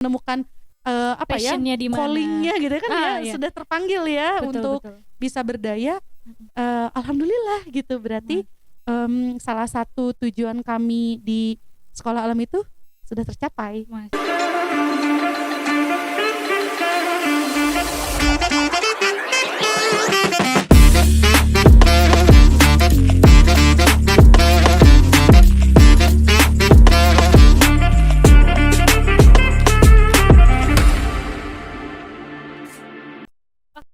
menemukan Passion-nya di mana. callingnya gitu kan ya, Iya. sudah terpanggil ya Betul, untuk betul. bisa berdaya. Alhamdulillah gitu, berarti salah satu tujuan kami di sekolah alam itu sudah tercapai.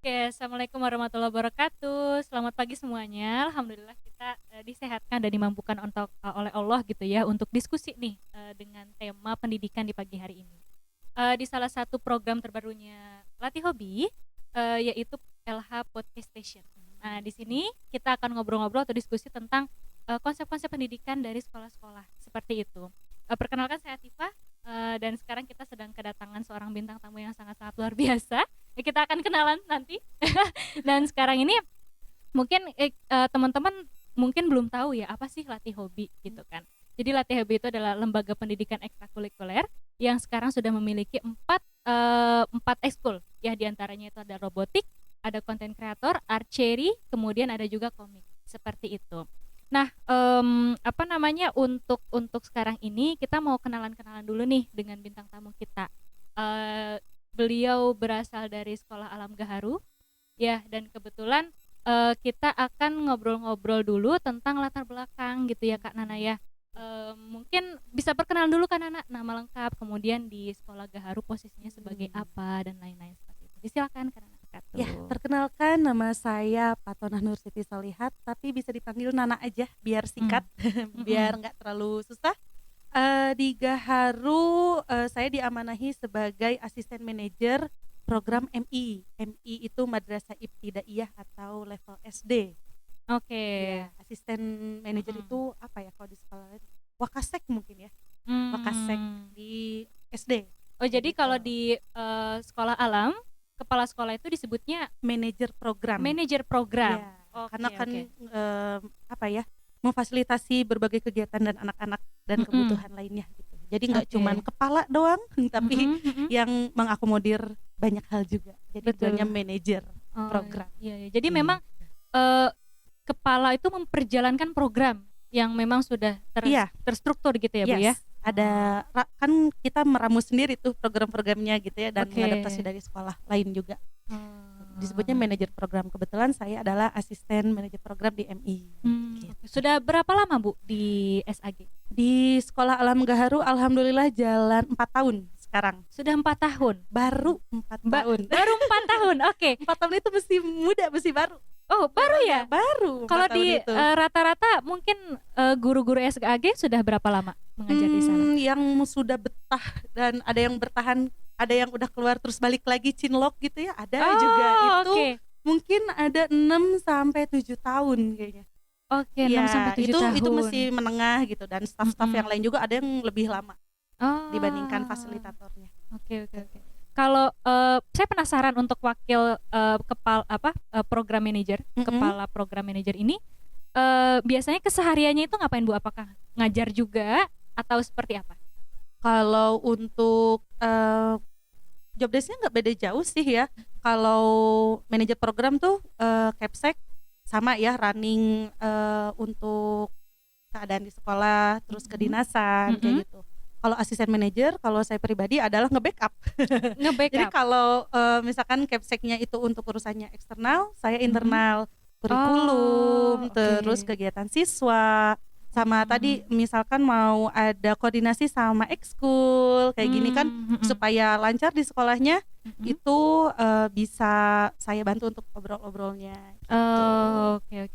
Oke, assalamualaikum warahmatullahi wabarakatuh. Selamat pagi semuanya. Alhamdulillah kita disehatkan dan dimampukan oleh Allah gitu ya untuk diskusi nih dengan tema pendidikan di pagi hari ini. Di salah satu program terbarunya Latih Hobi, yaitu LH Podcast Station. Nah, di sini kita akan ngobrol-ngobrol atau diskusi tentang konsep-konsep pendidikan dari sekolah-sekolah seperti itu. Perkenalkan, saya Tifa, dan sekarang kita sedang kedatangan seorang bintang tamu yang sangat-sangat luar biasa. Kita akan kenalan nanti. Dan sekarang ini mungkin teman-teman mungkin belum tahu ya apa sih Latih Hobi gitu kan. Jadi Latih Hobi itu adalah lembaga pendidikan ekstrakurikuler yang sekarang sudah memiliki empat ekskul ya, diantaranya itu ada robotik, ada konten kreator, archery, kemudian ada juga komik seperti itu. Nah, untuk sekarang ini kita mau kenalan-kenalan dulu nih dengan bintang tamu kita. Beliau berasal dari Sekolah Alam Gaharu ya, dan kebetulan kita akan ngobrol-ngobrol dulu tentang latar belakang gitu ya Kak Nana ya. Mungkin bisa perkenalan dulu Kak Nana, nama lengkap, kemudian di Sekolah Gaharu posisinya sebagai apa dan lain-lain seperti itu. Silakan Kak Nana. Ya, perkenalkan, nama saya Patonah Nur Siti Solihat, tapi bisa dipanggil Nana aja biar singkat, biar nggak terlalu susah. Di Gaharu saya diamanahi sebagai asisten manajer program MI. MI itu Madrasah Ibtidaiyah atau level SD. Oke. Ya, asisten manajer itu apa ya kalau di sekolah lain? Wakasek mungkin ya. Wakasek di SD. Oh, jadi gitu. kalau di sekolah alam, kepala sekolah itu disebutnya manajer program. Manajer program. Ya, Oke, karena kan oke. memfasilitasi berbagai kegiatan dan anak-anak dan kebutuhan lainnya gitu. Jadi nggak Oke. cuman kepala doang, tapi yang mengakomodir banyak hal juga. Jadi Betul. namanya manajer program. Iya. Jadi memang kepala itu memperjalankan program yang memang sudah terstruktur gitu ya Bu ya. Ada kan kita meramu sendiri tuh program-programnya gitu ya, dan mengadaptasi dari sekolah lain juga. Disebutnya manajer program. Kebetulan saya adalah asisten manajer program di MI. Gitu. Sudah berapa lama Bu di SAG? Di Sekolah Alam Gaharu alhamdulillah jalan 4 tahun sekarang. Sudah 4 tahun. Baru 4 tahun. Baru 4 tahun. Oke. 4 tahun itu masih muda, masih baru. Oh, baru ya? Baru. Kalau di rata-rata mungkin guru-guru SAG sudah berapa lama mengajar di sana? Yang sudah betah dan ada yang bertahan, ada yang udah keluar terus balik lagi cinlok gitu ya, ada juga itu. Mungkin ada 6 sampai 7 tahun kayaknya. Oke, 6 sampai 7 tahun. Itu masih menengah gitu, dan staf-staf yang lain juga ada yang lebih lama dibandingkan fasilitatornya. Oke. Kalau saya penasaran untuk wakil program manager, kepala program manager ini biasanya kesehariannya itu ngapain Bu? Apakah ngajar juga atau seperti apa? Kalau untuk job desk-nya nggak beda jauh sih ya. Kalau manajer program tuh Capsek sama ya, running untuk keadaan di sekolah, terus kedinasan kayak gitu. Kalau asisten manajer, kalau saya pribadi adalah nge-backup. Jadi kalau misalkan Capseknya itu untuk urusannya eksternal, saya internal, kurikulum, terus kegiatan siswa, sama tadi misalkan mau ada koordinasi sama ekskul kayak gini kan, supaya lancar di sekolahnya, itu bisa saya bantu untuk obrol-obrolnya. Gitu.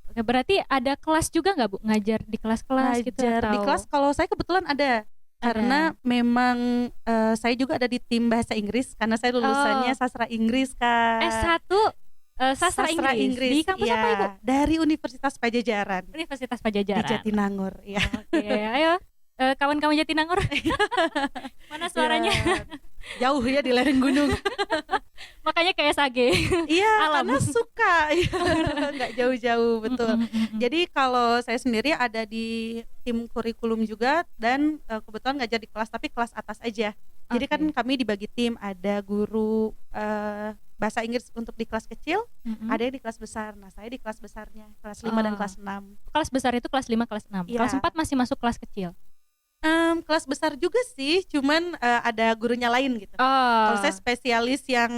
Oke, berarti ada kelas juga nggak Bu? Ngajar di kelas-kelas gitu atau? Di kelas kalau saya kebetulan ada. Karena memang saya juga ada di tim bahasa Inggris, karena saya lulusannya sastra Inggris Kak. S1 sastra Inggris. Di kampus apa Ibu? Dari Universitas Pajajaran. Universitas Pajajaran. Di Jatinangor ya. Oke, ayo kawan-kawan Jatinangor. Mana suaranya? Jauh ya, di lereng gunung. Makanya kayak SAG. Iya, Alam. karena suka, iya, nggak jauh-jauh, betul. Jadi kalau saya sendiri ada di tim kurikulum juga dan kebetulan ngajar di kelas, tapi kelas atas aja. Jadi kan Oke. kami dibagi tim, ada guru bahasa Inggris untuk di kelas kecil, ada yang di kelas besar. Nah, saya di kelas besarnya, kelas 5 dan kelas 6. Kelas besar itu kelas 5, kelas 6. Iya. Kelas 4 masih masuk kelas kecil. Kelas besar juga sih, cuman ada gurunya lain gitu. Oh. Kalau saya spesialis yang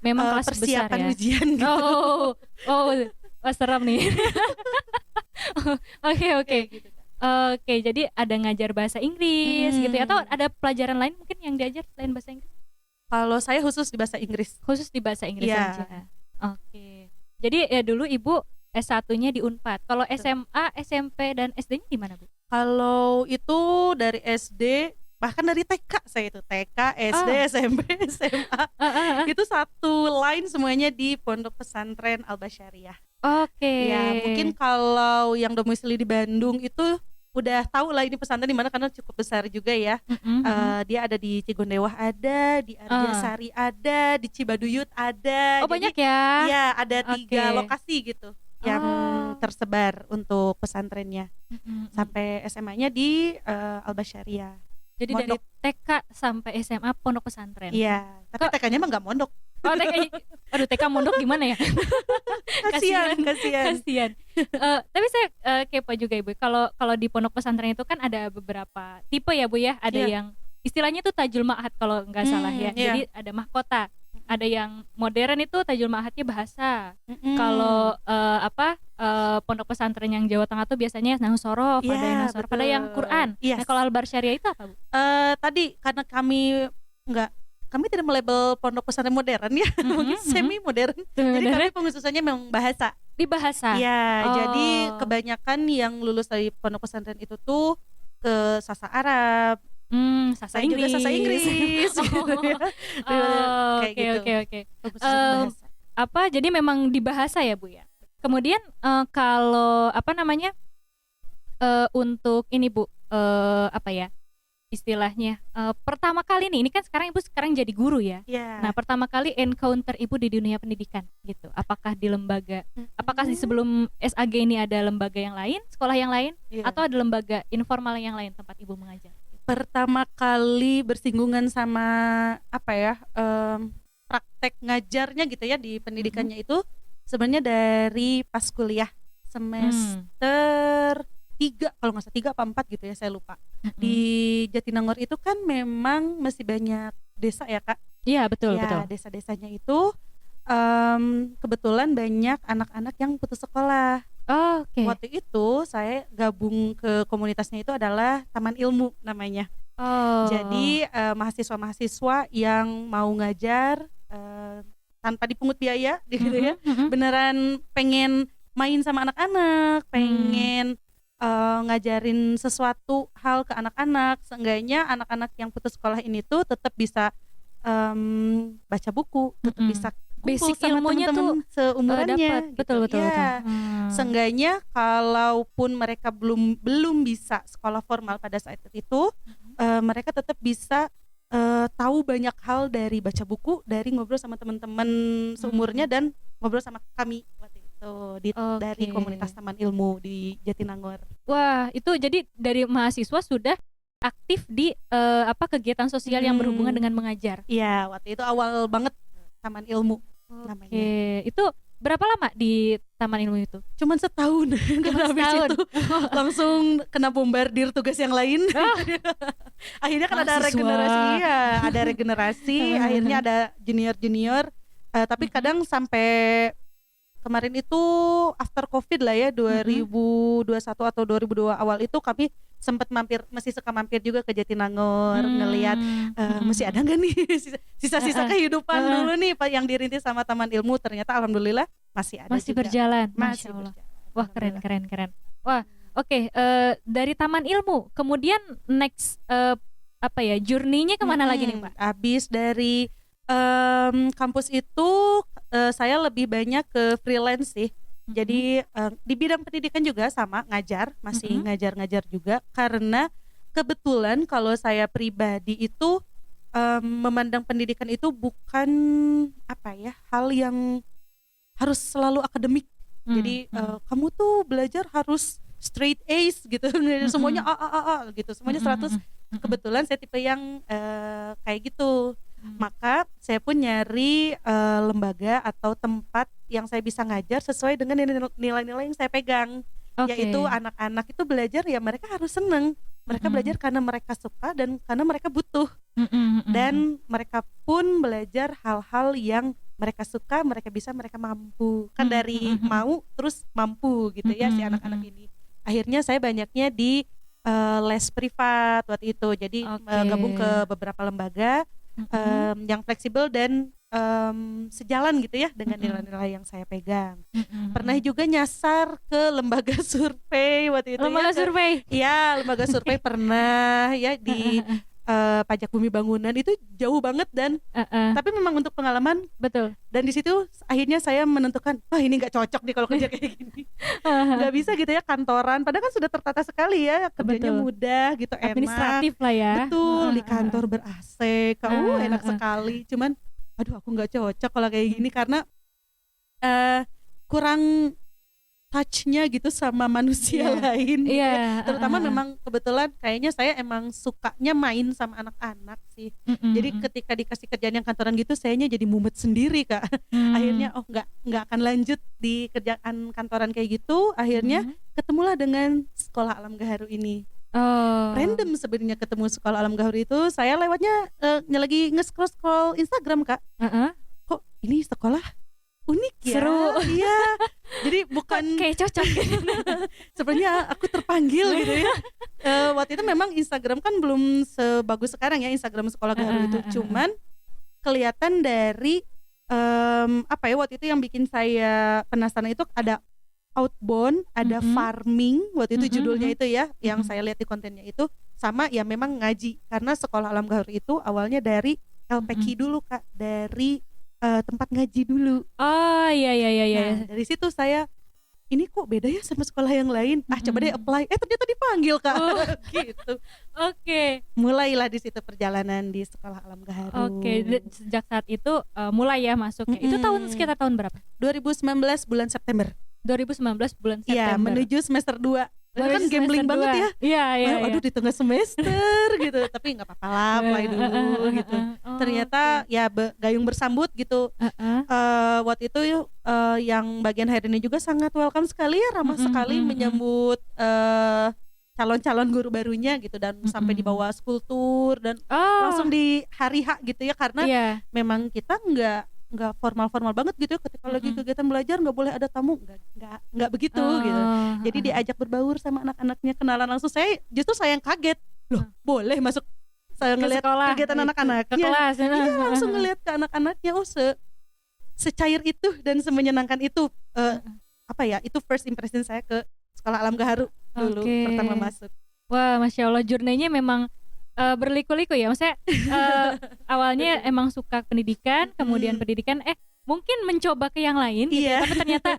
memang kelas besar persiapan ya. ujian gitu. Wah, seram nih. Oke. Kayak gitu, Kak. Oke, jadi ada ngajar bahasa Inggris gitu ya, atau ada pelajaran lain mungkin yang diajar selain bahasa Inggris? Kalau saya khusus di bahasa Inggris. Khusus di bahasa Inggris Iya. aja. Oke. Jadi ya dulu Ibu S1-nya di Unpad. Kalau SMA, SMP dan SD-nya di mana, Bu? Kalau itu dari SD, bahkan dari TK saya itu, TK, SD, SMP, SMA. Itu satu line semuanya di Pondok Pesantren Al-Basyariah. Oke. Ya, mungkin kalau yang domisili di Bandung itu udah tahu lah ini pesantren di mana karena cukup besar juga ya. Dia ada di Cigondewah, ada di Arjasari, ada di Cibaduyut, ada. Oh, Jadi, banyak ya? Iya, ada 3 Oke. lokasi gitu yang tersebar untuk pesantrennya. Sampai SMA-nya di Al-Basyariah. Jadi mondok. dari TK sampai SMA pondok pesantren. Iya, tapi TK-nya mah nggak mondok. Oh, TK. Aduh, TK mondok gimana ya? Kasihan. Kasihan. Tapi saya kepo juga Ibu. Kalau di pondok pesantren itu kan ada beberapa tipe ya Bu ya. Ada yang istilahnya tuh tajul ma'had kalau nggak salah ya. Jadi ada mahkota. Ada yang modern itu tajul ma'hadnya bahasa. Kalau pondok pesantren yang Jawa Tengah tuh biasanya nahwu sorof, ada yang nahwu sorof, ada yang Quran. Nah, kalau Al-Basyariah itu apa Bu? Tadi karena kami tidak melabel pondok pesantren modern ya, mungkin semi modern. Jadi kami pengkhususannya memang bahasa. Di bahasa. Iya, jadi kebanyakan yang lulus dari pondok pesantren itu tuh ke sastra Arab. Sastra Inggris. Juga sastra Inggris. Oke. Jadi memang di bahasa ya Bu ya. Kemudian kalau untuk ini Bu, istilahnya pertama kali nih, ini kan sekarang Ibu jadi guru ya. Nah, pertama kali encounter Ibu di dunia pendidikan gitu. Apakah di lembaga, apakah di sebelum SAG ini ada lembaga yang lain, sekolah yang lain, atau ada lembaga informal yang lain tempat Ibu mengajar? Pertama kali bersinggungan sama praktek ngajarnya gitu ya di pendidikannya itu sebenarnya dari pas kuliah semester 3 kalau nggak salah 3 apa 4 gitu ya, saya lupa. Di Jatinangor itu kan memang masih banyak desa ya Kak. Iya, betul. Desa-desanya itu kebetulan banyak anak-anak yang putus sekolah. Oke. Waktu itu saya gabung ke komunitasnya itu adalah Taman Ilmu namanya. Jadi mahasiswa-mahasiswa yang mau ngajar tanpa dipungut biaya gitu ya. Beneran pengen main sama anak-anak, pengen ngajarin sesuatu hal ke anak-anak. Seenggaknya anak-anak yang putus sekolah ini tuh tetap bisa baca buku, tetap bisa kumpul basic sama ilmunya teman-teman seumurannya. Betul. Ya. Seenggaknya kalaupun mereka belum bisa sekolah formal pada saat itu, mereka tetap bisa tahu banyak hal dari baca buku, dari ngobrol sama teman-teman seumurnya dan ngobrol sama kami waktu itu dari komunitas Taman Ilmu di Jatinangor. Wah, itu jadi dari mahasiswa sudah aktif di kegiatan sosial yang berhubungan dengan mengajar. Iya, waktu itu awal banget Taman Ilmu namanya. Itu berapa lama di Taman Ilmu itu? Cuman setahun. Karena habis itu langsung kena bombardir tugas yang lain. Akhirnya kan ada regenerasi, akhirnya ada junior. Tapi kadang sampai kemarin itu after Covid lah ya, 2021 atau 2022 awal itu kami sempat masih suka mampir juga ke Jatinangor, ngelihat masih ada nggak nih sisa-sisa kehidupan dulu nih yang dirintis sama Taman Ilmu. Ternyata alhamdulillah masih ada, masih juga. berjalan. Masih Masya Allah. berjalan. Wah, keren. Wah, oke. Dari Taman Ilmu kemudian next journey-nya kemana lagi nih Mbak? Abis dari kampus itu saya lebih banyak ke freelance sih. Jadi di bidang pendidikan juga sama, masih ngajar-ngajar juga, karena kebetulan kalau saya pribadi itu memandang pendidikan itu bukan apa ya, hal yang harus selalu akademik. Jadi kamu tuh belajar harus straight A's gitu, semuanya A gitu, semuanya 100. Kebetulan saya tipe yang kayak gitu. Maka saya pun nyari lembaga atau tempat yang saya bisa ngajar sesuai dengan nilai-nilai yang saya pegang. Yaitu anak-anak itu belajar ya mereka harus seneng. Mereka belajar karena mereka suka dan karena mereka butuh. Dan mereka pun belajar hal-hal yang mereka suka, mereka bisa, mereka mampu. Kan dari mau terus mampu gitu ya si anak-anak ini. Akhirnya saya banyaknya di les privat waktu itu. Jadi gabung ke beberapa lembaga yang fleksibel dan sejalan gitu ya dengan nilai-nilai yang saya pegang. Pernah juga nyasar ke lembaga survei waktu itu. Lembaga survei? Iya, lembaga survei pernah ya di pajak bumi bangunan, itu jauh banget dan tapi memang untuk pengalaman. Betul. Dan di situ akhirnya saya menentukan, wah ini nggak cocok nih kalau kerja kayak gini. Nggak bisa gitu ya kantoran, padahal kan sudah tertata sekali ya, kerjanya mudah gitu, administratif enak. Lah ya. Betul, di kantor ber-AC, enak sekali. Cuman aduh aku nggak cocok kalau kayak gini karena kurang touch-nya gitu sama manusia lain gitu ya. Terutama memang kebetulan kayaknya saya emang sukanya main sama anak-anak sih. Jadi ketika dikasih kerjaan yang kantoran gitu sayanya jadi mumet sendiri Kak. Akhirnya nggak akan lanjut di kerjaan kantoran kayak gitu. Akhirnya ketemulah dengan Sekolah Alam Gaharu ini. Random sebenarnya ketemu Sekolah Alam Gaharu itu. Saya lewatnya lagi nge-scroll Instagram Kak. Kok ini sekolah unik ya, seru. Iya. Jadi bukan kayak cocok gitu. Sebenarnya aku terpanggil gitu ya. Waktu itu memang Instagram kan belum sebagus sekarang ya, Instagram Sekolah Gaharu itu. Cuman kelihatan dari apa ya, waktu itu yang bikin saya penasaran itu ada outbound, ada farming, waktu itu judulnya itu ya, yang saya lihat di kontennya itu, sama ya memang ngaji. Karena Sekolah Alam Gaharu itu awalnya dari LPQ dulu Kak, dari tempat ngaji dulu. Iya. Nah, dari situ saya, ini kok beda ya sama sekolah yang lain. Coba deh apply. Ternyata dipanggil Kak. Gitu. Mulailah di situ perjalanan di Sekolah Alam Gaharu. Sejak saat itu mulai ya masuknya. Itu sekitar tahun berapa? 2019 bulan September. 2019 bulan September. Iya, menuju semester 2. Itu kan gambling banget ya. Iya. Aduh di tengah semester gitu. Tapi gak apa-apa lah, apply dulu gitu. Ternyata ya gayung bersambut gitu. Waktu itu yang bagian HR ini juga sangat welcome sekali ya, ramah sekali menyambut calon-calon guru barunya gitu. Dan sampai dibawa school tour dan langsung di hari H gitu ya. Karena memang kita nggak formal banget gitu ya, ketika lagi kegiatan belajar nggak boleh ada tamu, nggak begitu gitu. Jadi diajak berbaur sama anak-anaknya, kenalan langsung. Justru saya yang kaget, loh boleh masuk, saya ngelihat kegiatan anak-anaknya ke kelas. Iya, langsung ngelihat ke anak-anaknya, secair itu dan semenyenangkan itu. Apa ya, itu first impression saya ke Sekolah Alam Gaharu dulu pertama masuk. Wah, Masya Allah, journey-nya memang berliku-liku ya, maksudnya awalnya emang suka pendidikan, kemudian pendidikan mungkin mencoba ke yang lain gitu ya, tapi ternyata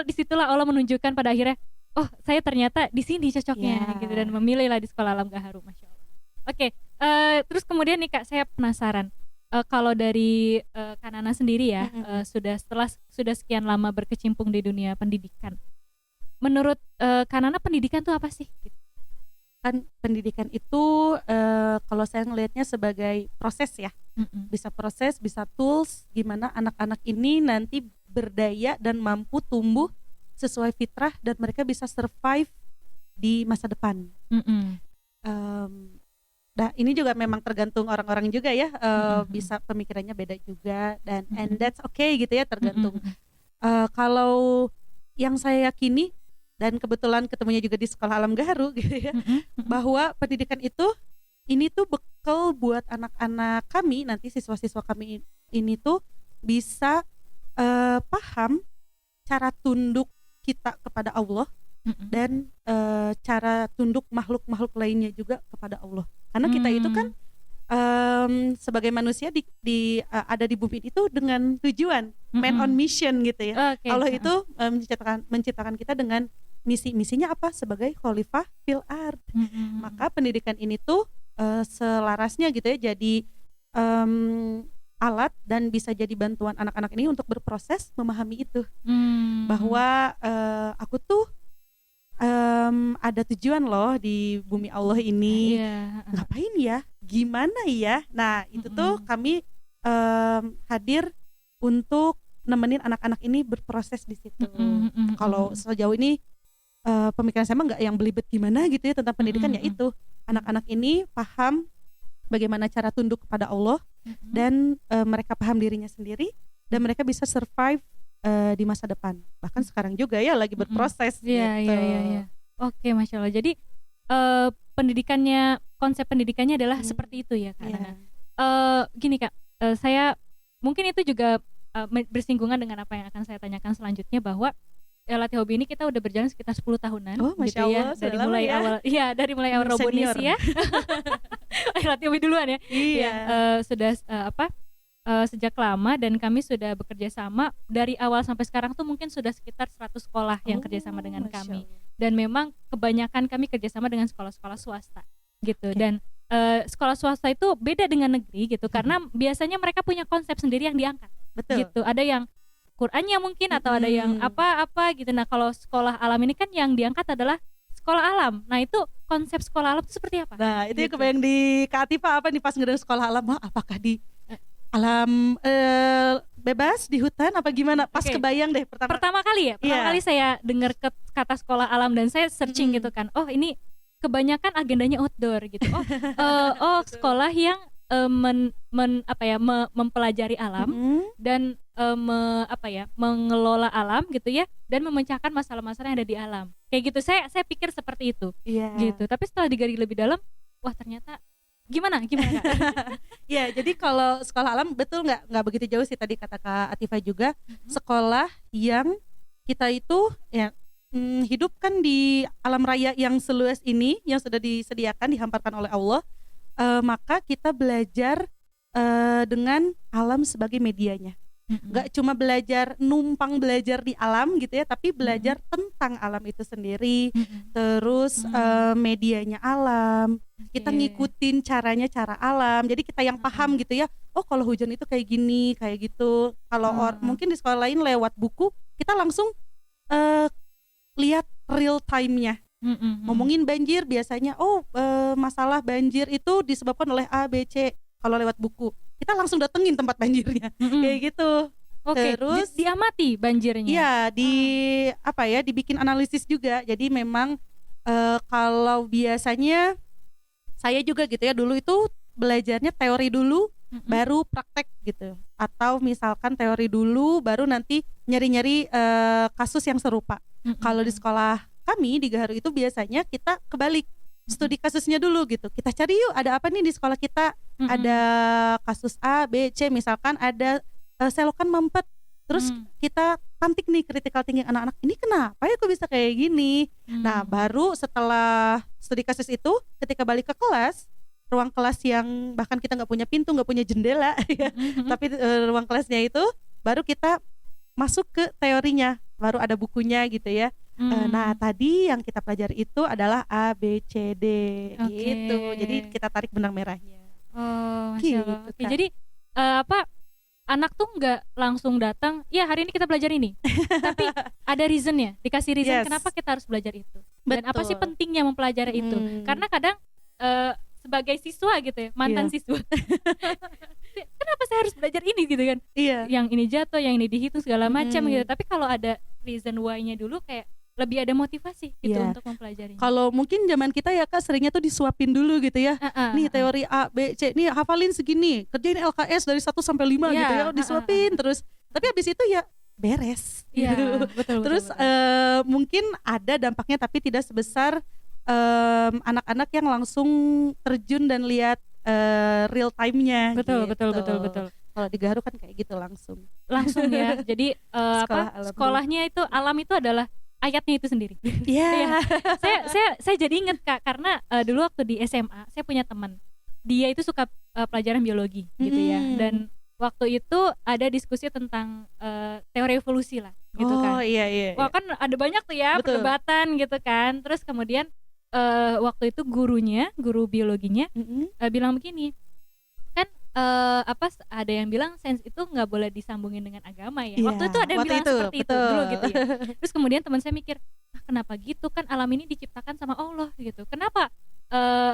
disitulah Allah menunjukkan pada akhirnya, oh saya ternyata di sini cocoknya gitu, dan memilihlah di Sekolah Alam Gaharu. Masya Allah. Terus kemudian nih Kak, saya penasaran, kalau dari Kak Nana sendiri ya, sudah sekian lama berkecimpung di dunia pendidikan, menurut Kak Nana pendidikan tuh apa sih? Kan pendidikan itu kalau saya ngelihatnya sebagai proses ya, bisa proses, bisa tools, gimana anak-anak ini nanti berdaya dan mampu tumbuh sesuai fitrah dan mereka bisa survive di masa depan. Nah ini juga memang tergantung orang-orang juga ya, bisa pemikirannya beda juga, dan and that's okay gitu ya, tergantung. Kalau yang saya yakini, dan kebetulan ketemunya juga di Sekolah Alam Gaharu gitu ya, bahwa pendidikan itu ini tuh bekal buat anak-anak kami, nanti siswa-siswa kami ini tuh bisa paham cara tunduk kita kepada Allah dan cara tunduk makhluk-makhluk lainnya juga kepada Allah. Karena kita itu kan sebagai manusia ada di bumi itu dengan tujuan, man on mission gitu ya. Allah itu menciptakan kita dengan misinya apa? Sebagai khalifah fil ard. Maka pendidikan ini tuh selarasnya gitu ya, jadi alat dan bisa jadi bantuan anak-anak ini untuk berproses memahami itu, Hmm. bahwa aku tuh ada tujuan loh di bumi Allah ini, Iya. ngapain ya, gimana ya. Nah itu tuh Mm-mm. kami hadir untuk nemenin anak-anak ini berproses di situ. Mm-mm, mm-mm, Kalau mm-mm. sejauh ini pemikiran saya mah nggak yang belibet gimana gitu ya tentang pendidikan, Mm-mm, yaitu anak-anak ini paham bagaimana cara tunduk kepada Allah mm-mm. dan mereka paham dirinya sendiri dan mereka bisa survive di masa depan, bahkan sekarang juga ya lagi berproses Iya, gitu. iya. Oke, Masya Allah. Jadi konsep pendidikannya adalah seperti itu ya, Kak. Iya. Nana. Gini Kak, saya mungkin itu juga bersinggungan dengan apa yang akan saya tanyakan selanjutnya, bahwa Latih Hobi ini kita udah berjalan sekitar 10 tahunan Oh, gitu Masya Allah, ya. sudah Dari lama mulai ya. awal, iya, dari mulai awal Senior. Robonisi ya. Latih Hobi duluan ya. Iya. Sudah sejak lama, dan kami sudah bekerja sama dari awal sampai sekarang tuh mungkin sudah sekitar 100 sekolah yang kerjasama dengan Masya kami. Allah. Dan memang kebanyakan kami kerjasama dengan sekolah-sekolah swasta gitu. Oke. Dan sekolah swasta itu beda dengan negeri gitu, karena biasanya mereka punya konsep sendiri yang diangkat Betul. gitu. Ada yang Qur'annya mungkin, atau ada yang apa-apa gitu. Nah kalau sekolah alam ini kan yang diangkat adalah sekolah alam. Nah itu konsep sekolah alam itu seperti apa? Nah itu yang Gitu. kebayang di Kak Atifah apa nih pas ngedengar sekolah alam, wah apakah di alam bebas di hutan apa gimana? Pas Oke. kebayang deh Pertama kali Iya. saya dengar kata sekolah alam, dan saya searching gitu kan, oh ini kebanyakan agendanya outdoor gitu. Oh sekolah yang mempelajari alam dan mengelola alam gitu ya, dan memecahkan masalah-masalah yang ada di alam. Kayak gitu, saya pikir seperti itu Iya. gitu. Tapi setelah digali lebih dalam, wah ternyata gimana Kak? Ya, jadi kalau sekolah alam betul nggak begitu jauh sih, tadi kata Kak Atifah juga, sekolah yang kita itu ya hidup kan di alam raya yang seluas ini, yang sudah disediakan, dihamparkan oleh Allah, maka kita belajar dengan alam sebagai medianya. Nggak cuma numpang belajar di alam gitu ya, tapi belajar tentang alam itu sendiri, terus medianya alam, kita ngikutin cara alam, jadi kita yang paham gitu ya. Oh kalau hujan itu kayak gini, kayak gitu. Kalau mungkin di sekolah lain lewat buku, kita langsung lihat real time-nya. Ngomongin banjir biasanya, masalah banjir itu disebabkan oleh A, B, C. Kalau lewat buku, kita langsung datengin tempat banjirnya, kayak gitu. Oke, Terus diamati banjirnya. Iya, dibikin analisis juga. Jadi memang kalau biasanya saya juga gitu ya, dulu itu belajarnya teori dulu, baru praktek gitu. Atau misalkan teori dulu, baru nanti nyari-nyari kasus yang serupa. Kalau di sekolah kami di Gaharu itu biasanya kita kebalik, studi kasusnya dulu gitu. Kita cari yuk, ada apa nih di sekolah kita? Ada kasus A, B, C, misalkan ada selokan mampet. Terus kita tantik nih critical thinking anak-anak, ini kenapa ya kok bisa kayak gini? Nah baru setelah studi kasus itu, ketika balik ke kelas, ruang kelas yang bahkan kita nggak punya pintu, nggak punya jendela ya, tapi ruang kelasnya itu baru kita masuk ke teorinya, baru ada bukunya gitu ya. Nah tadi yang kita pelajari itu adalah A, B, C, D gitu. Jadi kita tarik benang merahnya. Oh, Masya Allah. Gitu, Oke, Kak. jadi anak tuh nggak langsung datang, ya hari ini kita belajar ini, tapi ada reasonnya, dikasih reason Yes. kenapa kita harus belajar itu, dan apa sih Betul. pentingnya mempelajari itu. Karena kadang sebagai siswa gitu ya, mantan Iya. siswa, kenapa saya harus belajar ini gitu kan, Iya. yang ini jatuh, yang ini dihitung segala macam gitu. Tapi kalau ada reason why-nya dulu, kayak lebih ada motivasi gitu Iya. untuk mempelajarinya. Kalau mungkin zaman kita ya Kak, seringnya tuh disuapin dulu gitu ya. Nih teori A, B, C, nih hafalin segini, kerjain LKS dari 1 sampai 5 Iya, gitu ya, disuapin terus. Tapi habis itu ya beres. Iya, gitu. betul. Terus mungkin ada dampaknya, tapi tidak sebesar anak-anak yang langsung terjun dan lihat real time-nya. betul. gitu. Kalau di Gaharu kan kayak gitu langsung. Ya. Jadi Sekolah alam. sekolahnya itu, alam itu adalah ayatnya itu sendiri. Iya. Saya jadi inget Kak, karena dulu waktu di SMA saya punya teman, dia itu suka pelajaran biologi gitu ya, dan waktu itu ada diskusi tentang teori evolusi lah gitu kan. Oh iya. Wah kan ada banyak tuh ya Betul. perdebatan gitu kan. Terus kemudian waktu itu guru biologinya bilang begini, kan ada yang bilang sains itu nggak boleh disambungin dengan agama ya. Iya, Waktu itu ada yang waktu bilang itu, seperti itu betul. dulu gitu ya. Terus kemudian teman saya mikir, ah, kenapa gitu, kan alam ini diciptakan sama Allah gitu. Kenapa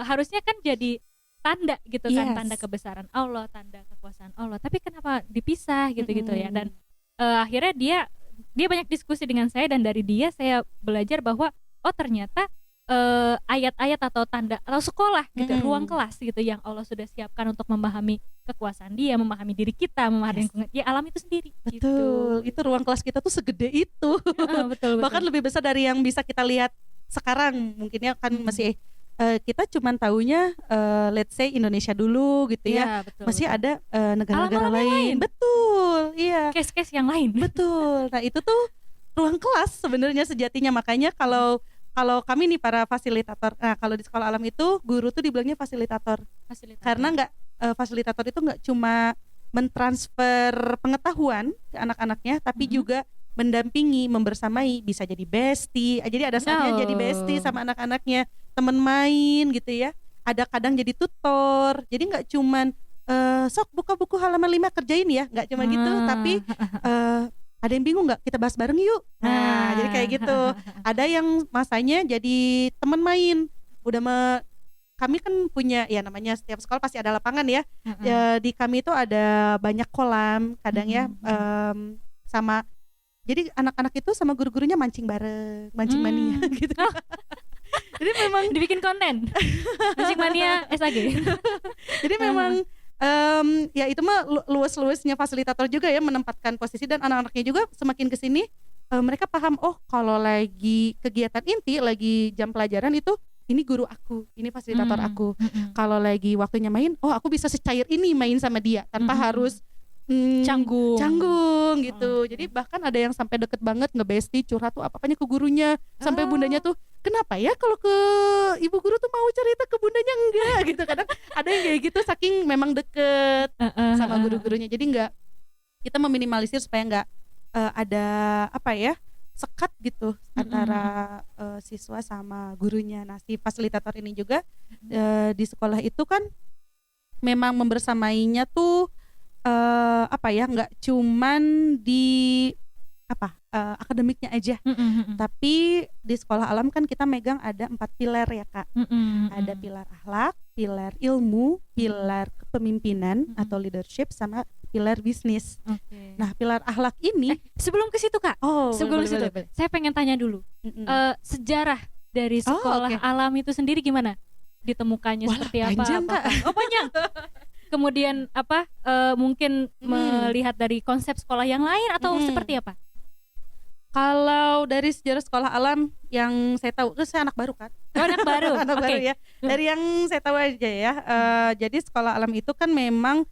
harusnya kan jadi tanda gitu kan, tanda Yes. kebesaran Allah, tanda kekuasaan Allah. Tapi kenapa dipisah gitu-gitu ya. Dan Mm-mm. akhirnya dia banyak diskusi dengan saya, dan dari dia saya belajar bahwa oh ternyata ayat-ayat atau tanda atau sekolah gitu, ruang kelas gitu yang Allah sudah siapkan untuk memahami kekuasaan Dia, memahami diri kita, memahami Yes. lingkungan, ya alam itu sendiri Betul, gitu. itu ruang kelas kita tuh segede itu. Heeh, betul Bahkan betul. lebih besar dari yang bisa kita lihat sekarang. Mungkinnya kan Mm-mm. masih kita cuman taunya let's say Indonesia dulu gitu ya. Iya, betul Masih betul. ada negara-negara Alam-alam yang lain. lain. Betul, iya. Case-case yang lain. Betul. Nah, itu tuh ruang kelas sebenarnya sejatinya. Makanya kalau kami nih para fasilitator. Nah, kalau di sekolah alam itu guru tuh dibilangnya fasilitator. Fasilitator. Karena nggak fasilitator itu nggak cuma mentransfer pengetahuan ke anak-anaknya, tapi juga mendampingi, membersamai, bisa jadi bestie. Jadi ada saatnya jadi bestie sama anak-anaknya, temen main gitu ya. Ada kadang jadi tutor. Jadi nggak cuman sok buka buku halaman 5 kerjain ya, nggak cuma gitu, tapi ada yang bingung nggak, kita bahas bareng yuk. Nah, jadi kayak gitu. Ada yang masanya jadi temen main. Kami kan punya ya, namanya setiap sekolah pasti ada lapangan ya. Ya, di kami itu ada banyak kolam kadang ya, sama jadi anak-anak itu sama guru-gurunya mancing bareng, mancing mania gitu. Jadi memang dibikin konten mancing mania SAG. jadi memang ya itu mah luas-luasnya fasilitator juga ya, menempatkan posisi, dan anak-anaknya juga semakin kesini mereka paham, oh kalau lagi kegiatan inti, lagi jam pelajaran itu ini guru aku, ini fasilitator aku. Kalau lagi waktunya main, oh aku bisa secair ini main sama dia tanpa harus canggung gitu. Jadi bahkan ada yang sampai deket banget, ngebesti, curhat tuh apa-apanya ke gurunya, sampai bundanya tuh, kenapa ya kalau ke ibu guru tuh mau cerita, ke bundanya enggak gitu. Kadang ada yang kayak gitu, saking memang deket sama guru-gurunya. Jadi enggak, kita meminimalisir supaya enggak ada apa ya, sekat gitu antara siswa sama gurunya. Nah, si fasilitator ini juga di sekolah itu kan memang membersamainya tuh apa ya, nggak cuman di akademiknya aja, tapi di sekolah alam kan kita megang ada 4 pilar ya Kak. Ada pilar akhlak, pilar ilmu, pilar kepemimpinan atau leadership, sama pilar bisnis. Nah, pilar akhlak ini sebelum ke situ Kak, sebelum situ saya pengen tanya dulu sejarah dari sekolah alam itu sendiri gimana ditemukannya. Wah, seperti apa? Panjang, Kak. Oh, panjang. Kemudian mungkin melihat dari konsep sekolah yang lain atau seperti apa? Kalau dari sejarah sekolah alam yang saya tahu, saya anak baru kan. Anak baru. Anak baru ya. Dari yang saya tahu aja ya. Jadi sekolah alam itu kan memang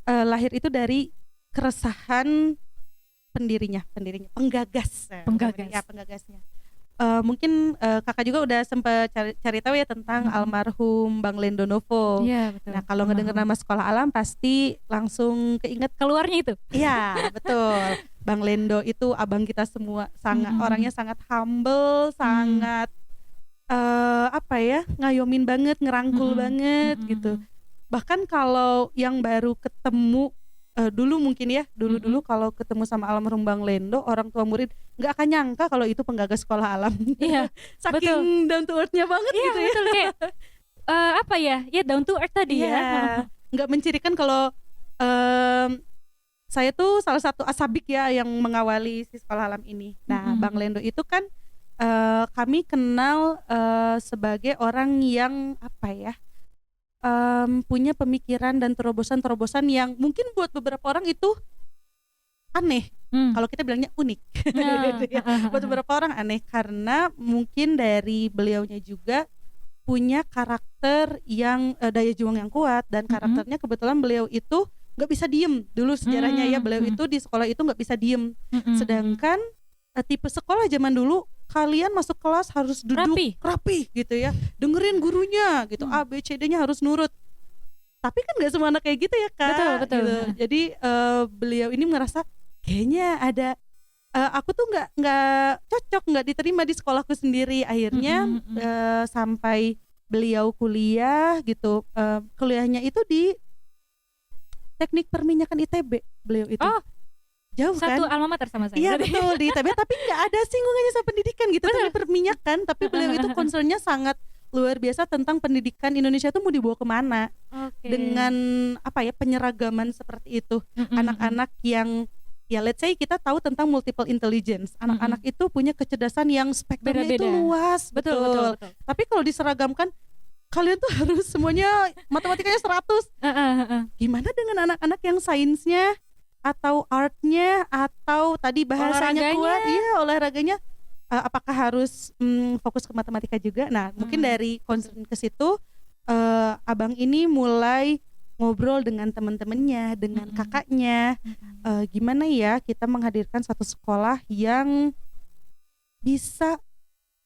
lahir itu dari keresahan pendirinya, penggagas. Ya, penggagasnya. Mungkin kakak juga udah sempat cari tahu ya tentang almarhum Bang Lendo Novo. Iya, betul. Nah, kalau ngedenger nama sekolah alam pasti langsung keinget keluarnya itu. Iya, betul. Bang Lendo itu abang kita semua, sangat orangnya sangat humble, sangat apa ya, ngayomin banget, ngerangkul banget gitu. Bahkan kalau yang baru ketemu dulu mungkin ya, dulu kalau ketemu sama almarhum Bang Lendo, orang tua murid nggak akan nyangka kalau itu penggagas sekolah alam. Iya, saking down to earth-nya banget gitu ya. Betul, kayak apa ya, down to earth tadi ya. Nggak mencirikan kalau saya tuh salah satu asabik ya yang mengawali si sekolah alam ini. Nah, Bang Lendo itu kan kami kenal sebagai orang yang apa ya, punya pemikiran dan terobosan-terobosan yang mungkin buat beberapa orang itu aneh. Kalau kita bilangnya unik. Gitu ya. Buat beberapa orang aneh karena mungkin dari beliaunya juga punya karakter yang daya juang yang kuat, dan karakternya kebetulan beliau itu nggak bisa diem dulu sejarahnya ya. Beliau itu di sekolah itu nggak bisa diem. Sedangkan tipe sekolah zaman dulu, kalian masuk kelas harus duduk rapi gitu ya, dengerin gurunya gitu, A B C D-nya harus nurut. Tapi kan nggak semua anak kayak gitu ya Kak. Betul. Gitu. Jadi beliau ini merasa kayaknya ada aku tuh nggak cocok, nggak diterima di sekolahku sendiri. Akhirnya sampai beliau kuliah gitu, kuliahnya itu di Teknik Perminyakan ITB beliau itu. Oh, Jauh kan? satu alma mater sama saya. Iya berarti. betul di ITB, tapi nggak ada singgungannya sama pendidikan gitu, teknik perminyakan. Tapi beliau itu concernnya sangat luar biasa tentang pendidikan Indonesia itu mau dibawa kemana, Oke. dengan apa ya, penyeragaman seperti itu. Anak-anak yang ya let's say kita tahu tentang multiple intelligence, anak-anak itu punya kecerdasan yang spektrumnya itu Beda-beda. luas. Betul. Tapi kalau diseragamkan, kalian tuh harus semuanya matematikanya 100. Gimana dengan anak-anak yang sainsnya atau artnya atau tadi bahasanya Olahraganya. kuat, iya olahraganya, apakah harus fokus ke matematika juga? Nah mungkin dari concern ke situ, abang ini mulai ngobrol dengan teman-temannya, dengan kakaknya, gimana ya kita menghadirkan satu sekolah yang bisa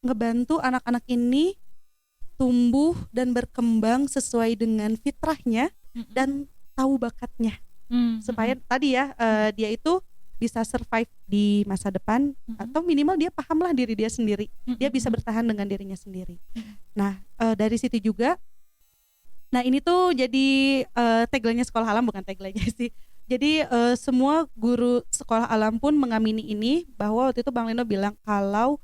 ngebantu anak-anak ini tumbuh dan berkembang sesuai dengan fitrahnya dan tahu bakatnya, supaya tadi ya dia itu bisa survive di masa depan, atau minimal dia pahamlah diri dia sendiri, dia bisa bertahan dengan dirinya sendiri. Nah dari situ juga, nah ini tuh jadi tagline-nya Sekolah Alam, bukan tagline-nya sih. Jadi semua guru sekolah alam pun mengamini ini, bahwa waktu itu Bang Lendo bilang kalau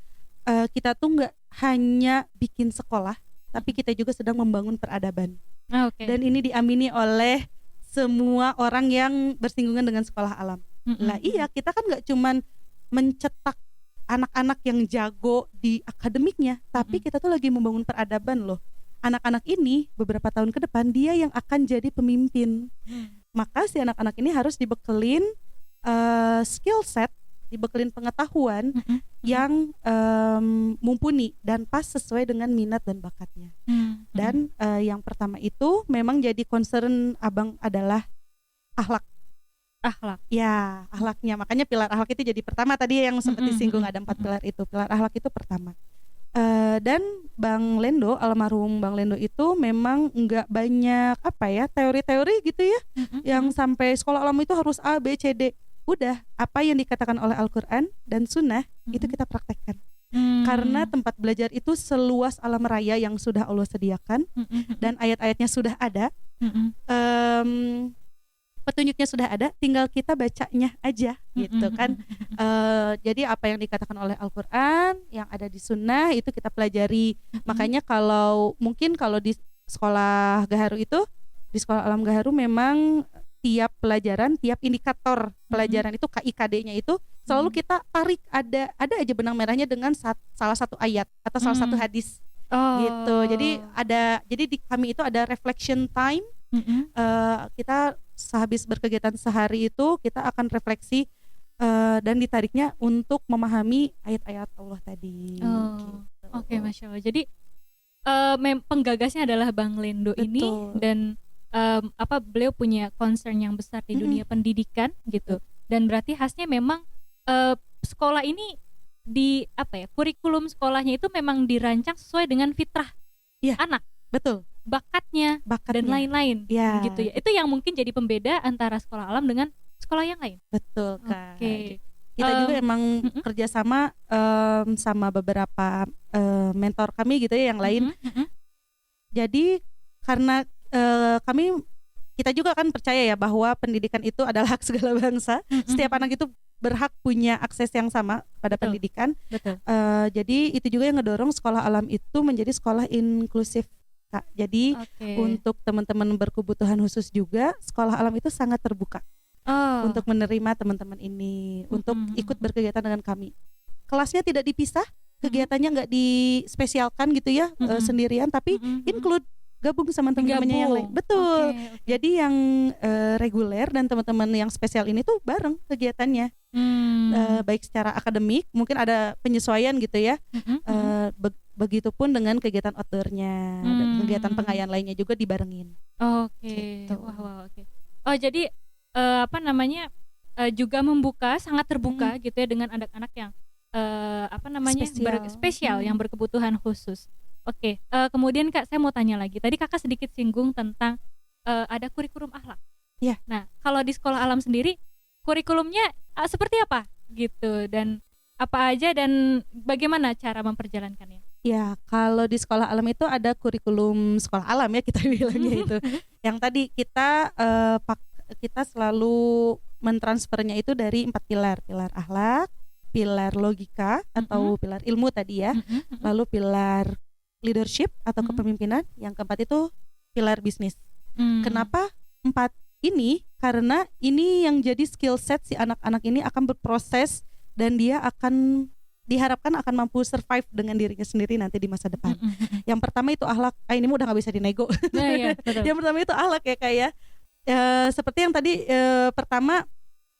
kita tuh nggak hanya bikin sekolah, tapi kita juga sedang membangun peradaban. Oke. Dan ini diamini oleh semua orang yang bersinggungan dengan sekolah alam. Lah iya, kita kan nggak cuman mencetak anak-anak yang jago di akademiknya, tapi kita tuh lagi membangun peradaban loh. Anak-anak ini beberapa tahun ke depan dia yang akan jadi pemimpin. Maka si anak-anak ini harus dibekelin skill set, dibekelin pengetahuan yang mumpuni dan pas sesuai dengan minat dan bakatnya. Dan yang pertama itu memang jadi concern abang adalah akhlak. Ya, akhlaknya. Makanya pilar akhlak itu jadi pertama, tadi yang sempat disinggung ada 4 pilar itu. Pilar akhlak itu pertama. Dan Bang Lendo, almarhum Bang Lendo itu memang nggak banyak apa ya, teori-teori gitu ya, yang sampai sekolah alam itu harus A, B, C, D. Udah, apa yang dikatakan oleh Al-Quran dan Sunnah itu kita praktekkan. Karena tempat belajar itu seluas alam raya yang sudah Allah sediakan, dan ayat-ayatnya sudah ada, petunjuknya sudah ada, tinggal kita bacanya aja gitu kan. Jadi apa yang dikatakan oleh Al-Quran, yang ada di Sunnah itu kita pelajari. Makanya kalau mungkin kalau di sekolah Gaharu itu, di sekolah alam Gaharu memang tiap pelajaran, tiap indikator pelajaran itu KIKD-nya itu selalu kita tarik, ada aja benang merahnya dengan salah satu ayat atau salah satu hadis. Gitu. Jadi di kami itu ada reflection time. Kita sehabis berkegiatan sehari itu kita akan refleksi dan ditariknya untuk memahami ayat-ayat Allah tadi. Gitu. Oke, Masya Allah. Jadi penggagasnya adalah Bang Lendo. Betul. Ini, dan beliau punya concern yang besar di dunia pendidikan gitu. Dan berarti khasnya memang sekolah ini di kurikulum sekolahnya itu memang dirancang sesuai dengan fitrah anak, betul, bakatnya dan lain-lain, gitu ya. Itu yang mungkin jadi pembeda antara sekolah alam dengan sekolah yang lain. Betul Kak. Oke. Kita juga emang kerjasama sama beberapa mentor kami gitu ya yang lain. Jadi karena kita juga kan percaya ya bahwa pendidikan itu adalah hak segala bangsa. Setiap anak itu berhak punya akses yang sama pada pendidikan. Betul. Jadi itu juga yang ngedorong sekolah alam itu menjadi sekolah inklusif, Kak. Jadi untuk teman-teman berkebutuhan khusus juga sekolah alam itu sangat terbuka untuk menerima teman-teman ini, untuk ikut berkegiatan dengan kami. Kelasnya tidak dipisah, kegiatannya nggak dispesialkan gitu ya, sendirian, tapi include, gabung sama teman-temannya yang lain. Betul. Jadi yang reguler dan teman-teman yang spesial ini tuh bareng kegiatannya. Baik secara akademik, mungkin ada penyesuaian gitu ya. Begitupun dengan kegiatan outdoornya, dan kegiatan pengayaan lainnya juga dibarengin. Gitu. Wah, oke. Oh, jadi juga membuka, sangat terbuka gitu ya dengan anak-anak yang spesial yang berkebutuhan khusus. Oke, kemudian Kak, saya mau tanya lagi. Tadi Kakak sedikit singgung tentang ada kurikulum akhlak. Iya. Nah, kalau di sekolah alam sendiri kurikulumnya seperti apa gitu, dan apa aja dan bagaimana cara memperjalankannya? Ya, kalau di sekolah alam itu ada kurikulum sekolah alam ya kita bilangnya itu. Yang tadi kita kita selalu mentransfernya itu dari 4 pilar. Pilar akhlak, pilar logika atau pilar ilmu tadi ya. Lalu pilar leadership atau kepemimpinan, yang keempat itu pilar bisnis. Kenapa 4 ini? Karena ini yang jadi skill set si anak-anak ini akan berproses dan dia akan diharapkan akan mampu survive dengan dirinya sendiri nanti di masa depan. Yang pertama itu akhlak. Ini udah gak bisa dinego. Nah, iya, Yang pertama itu akhlak ya Kak ya. Seperti yang tadi pertama,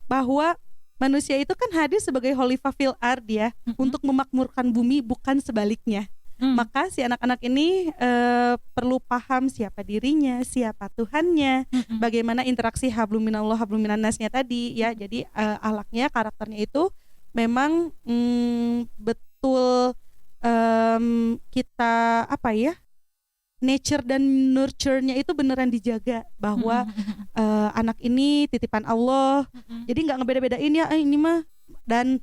bahwa manusia itu kan hadir sebagai khalifah fil ard ya, untuk memakmurkan bumi, bukan sebaliknya. Maka si anak-anak ini perlu paham siapa dirinya, siapa Tuhannya, bagaimana interaksi hablum minallah hablum minannasnya tadi ya. Jadi akhlaknya, karakternya itu memang betul kita apa ya, nature dan nurture-nya itu beneran dijaga, bahwa anak ini titipan Allah. Jadi nggak ngebeda-bedain ya ini mah. Dan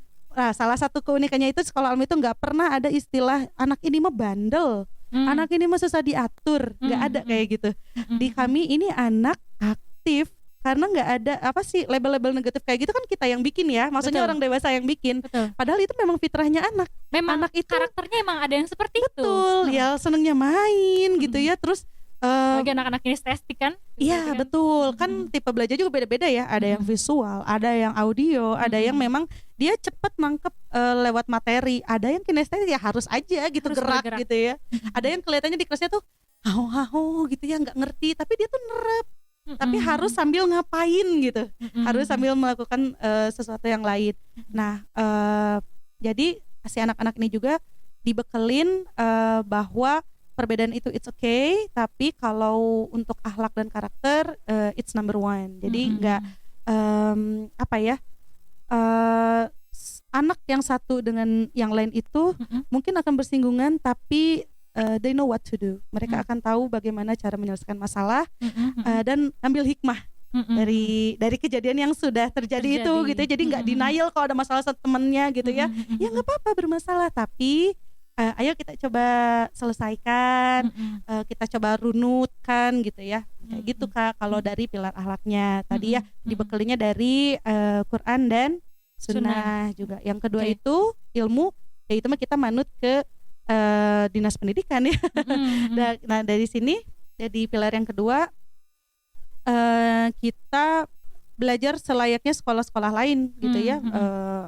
salah satu keunikannya itu sekolah alam itu nggak pernah ada istilah anak ini mah bandel, anak ini mah susah diatur, nggak ada kayak gitu. Di kami ini anak aktif, karena nggak ada apa sih label-label negatif kayak gitu kan kita yang bikin ya, maksudnya orang dewasa yang bikin. Padahal itu memang fitrahnya anak. Memang anak itu karakternya emang ada yang seperti itu. Betul, ya senengnya main gitu ya. Terus bagi anak-anak ini statistik kan? Iya betul, kan tipe belajar juga beda-beda ya. Ada yang visual, ada yang audio, ada yang memang dia cepat nangkep lewat materi. Ada yang kinestetik ya harus aja gitu, harus gerak bergerak gitu ya. Ada yang kelihatannya di kelasnya tuh haho gitu ya, nggak ngerti, tapi dia tuh nerap. Tapi harus sambil ngapain gitu, harus sambil melakukan sesuatu yang lain. Nah jadi si anak-anak ini juga dibekelin bahwa perbedaan itu it's okay, tapi kalau untuk akhlak dan karakter it's number one. Jadi nggak apa ya, anak yang satu dengan yang lain itu mungkin akan bersinggungan, tapi they know what to do. Mereka akan tahu bagaimana cara menyelesaikan masalah dan ambil hikmah dari kejadian yang sudah terjadi itu gitu ya. Jadi nggak denial kalau ada masalah sama temennya gitu ya. Ya nggak apa-apa bermasalah, tapi ayo kita coba selesaikan, kita coba runutkan gitu ya. Kayak gitu Kak kalau dari pilar akhlaknya. Tadi ya dibekalinya dari Quran dan Sunnah juga. Yang kedua itu ilmu, ya itu mah kita manut ke dinas pendidikan ya. Nah dari sini jadi pilar yang kedua, kita belajar selayaknya sekolah-sekolah lain gitu ya.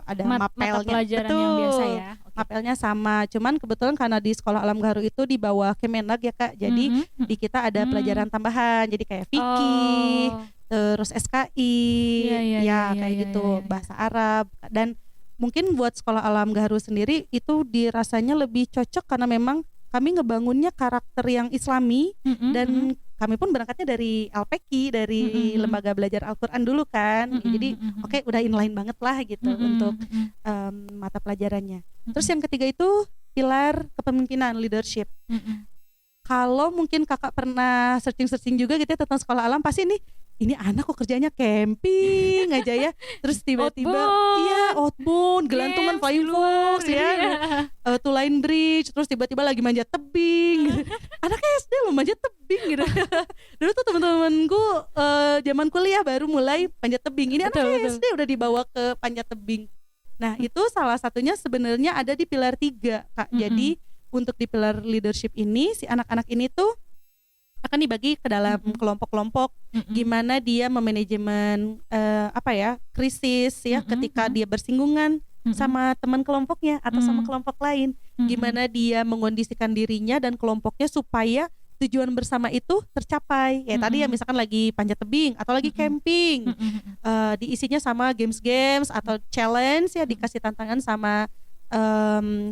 Ada mapelnya, mata pelajaran yang biasa ya. Mapelnya sama, cuman kebetulan karena di sekolah Alam Gaharu itu di bawah Kemenag ya Kak, jadi di kita ada pelajaran tambahan, jadi kayak fikih, terus SKI, kayak gitu, bahasa Arab. Dan mungkin buat sekolah Alam Gaharu sendiri itu dirasanya lebih cocok karena memang kami ngebangunnya karakter yang Islami, dan kami pun berangkatnya dari LPQ, dari Lembaga Belajar Al-Quran dulu kan. Jadi oke, udah inline banget lah gitu untuk mata pelajarannya. Terus yang ketiga itu pilar kepemimpinan, leadership. Kalau mungkin kakak pernah searching juga gitu ya tentang sekolah alam, pasti ini anak kok kerjanya camping aja ya, terus tiba-tiba outbound, gelantungan flying fox ya, two-line bridge, terus tiba-tiba lagi manjat tebing. Anaknya SD loh manjat tebing gitu. Dulu tuh teman-temanku zaman kuliah baru mulai panjat tebing, ini anaknya SD udah dibawa ke panjat tebing. Nah itu salah satunya sebenarnya ada di pilar 3 Kak. Jadi untuk di pilar leadership ini, si anak-anak ini tuh akan dibagi ke dalam kelompok-kelompok, gimana dia memanajemen krisis ya, ketika dia bersinggungan sama teman kelompoknya atau sama kelompok lain, gimana dia mengondisikan dirinya dan kelompoknya supaya tujuan bersama itu tercapai. Ya tadi ya misalkan lagi panjat tebing atau lagi camping, diisinya sama games-games atau challenge ya, dikasih tantangan sama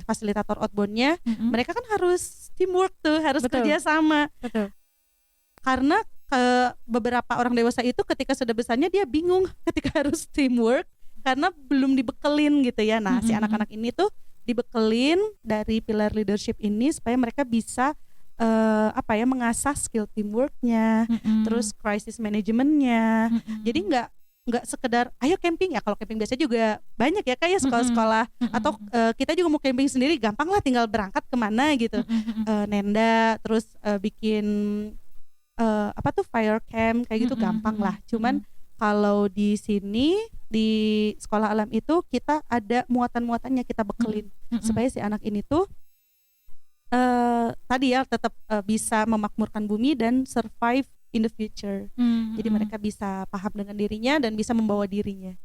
fasilitator outboundnya. Mereka kan harus teamwork tuh, harus kerja sama. Karena beberapa orang dewasa itu ketika sudah besarnya dia bingung ketika harus teamwork karena belum dibekelin gitu ya. Nah si anak-anak ini tuh dibekelin dari pilar leadership ini supaya mereka bisa mengasah skill teamworknya, terus crisis manajemennya. Jadi nggak sekedar ayo camping ya, kalau camping biasa juga banyak ya kayak sekolah-sekolah atau kita juga mau camping sendiri gampang lah, tinggal berangkat kemana gitu, nenda terus bikin fire camp kayak gitu gampang lah. Cuman Kalau di sini di sekolah alam itu kita ada muatan-muatannya kita bekelin supaya si anak ini tuh tadi ya tetap bisa memakmurkan bumi dan survive in the future. Jadi mereka bisa paham dengan dirinya dan bisa membawa dirinya.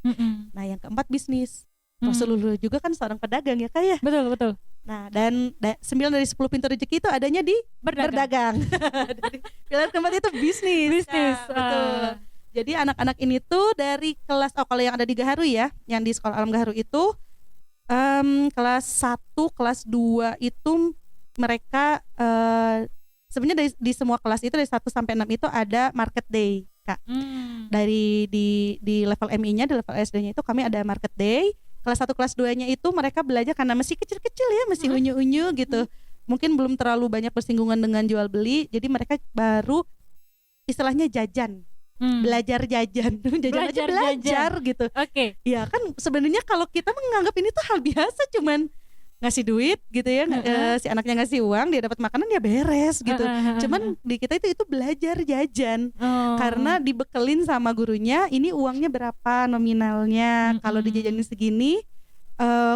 Nah, yang keempat bisnis. Rasulullah juga kan seorang pedagang ya Kak ya. Betul. Nah, dan 9 dari 10 pintu rezeki itu adanya di berdagang. Jadi, pilar keempat itu bisnis. Nah, betul. Jadi anak-anak ini tuh dari kelas kalau yang ada di Gaharu ya, yang di sekolah alam Gaharu itu kelas 1, kelas 2 itu mereka sebenarnya di semua kelas itu dari 1 sampai 6 itu ada market day Kak. Dari di level MI-nya, di level SD-nya itu kami ada market day. Kelas 1 kelas 2-nya itu mereka belajar karena masih kecil-kecil ya, masih unyu-unyu gitu. Mungkin belum terlalu banyak bersinggungan dengan jual beli, jadi mereka baru istilahnya jajan. Belajar jajan. Belajar gitu. Oke. Ya kan sebenarnya kalau kita menganggap ini tuh hal biasa, cuman ngasih duit gitu ya, si anaknya ngasih uang, dia dapat makanan ya beres gitu. Cuman di kita itu belajar jajan. Karena dibekelin sama gurunya, ini uangnya berapa nominalnya, kalau dijajanin segini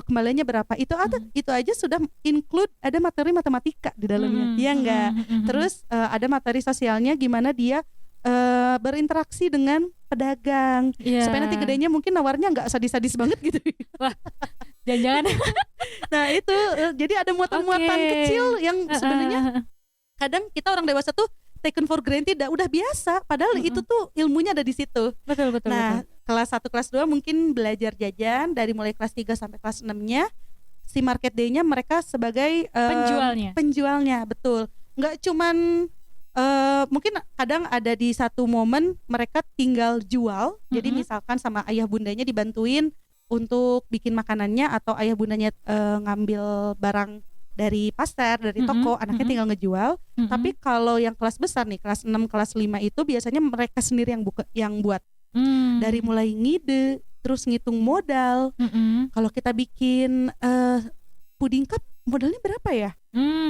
kembaliannya berapa. Itu aja sudah include ada materi matematika di dalamnya. Ya enggak. Terus ada materi sosialnya, gimana dia berinteraksi dengan pedagang, supaya nanti gedenya mungkin nawarnya nggak sadis-sadis banget gitu. Wah, jangan-jangan. Nah itu jadi ada muatan-muatan kecil yang sebenarnya kadang kita orang dewasa tuh taken for granted, udah biasa, padahal itu tuh ilmunya ada di situ. Betul. Nah, kelas 1 kelas 2 mungkin belajar jajan, dari mulai kelas 3 sampai kelas 6-nya si market day-nya mereka sebagai penjualnya, betul. Nggak cuman mungkin kadang ada di satu momen mereka tinggal jual. Jadi misalkan sama ayah bundanya dibantuin untuk bikin makanannya, atau ayah bundanya ngambil barang dari pasar, dari toko, anaknya tinggal ngejual. Tapi kalau yang kelas besar nih, kelas 6, kelas 5 itu biasanya mereka sendiri yang buat. Dari mulai ngide, terus ngitung modal. Kalau kita bikin puding cup, modalnya berapa ya?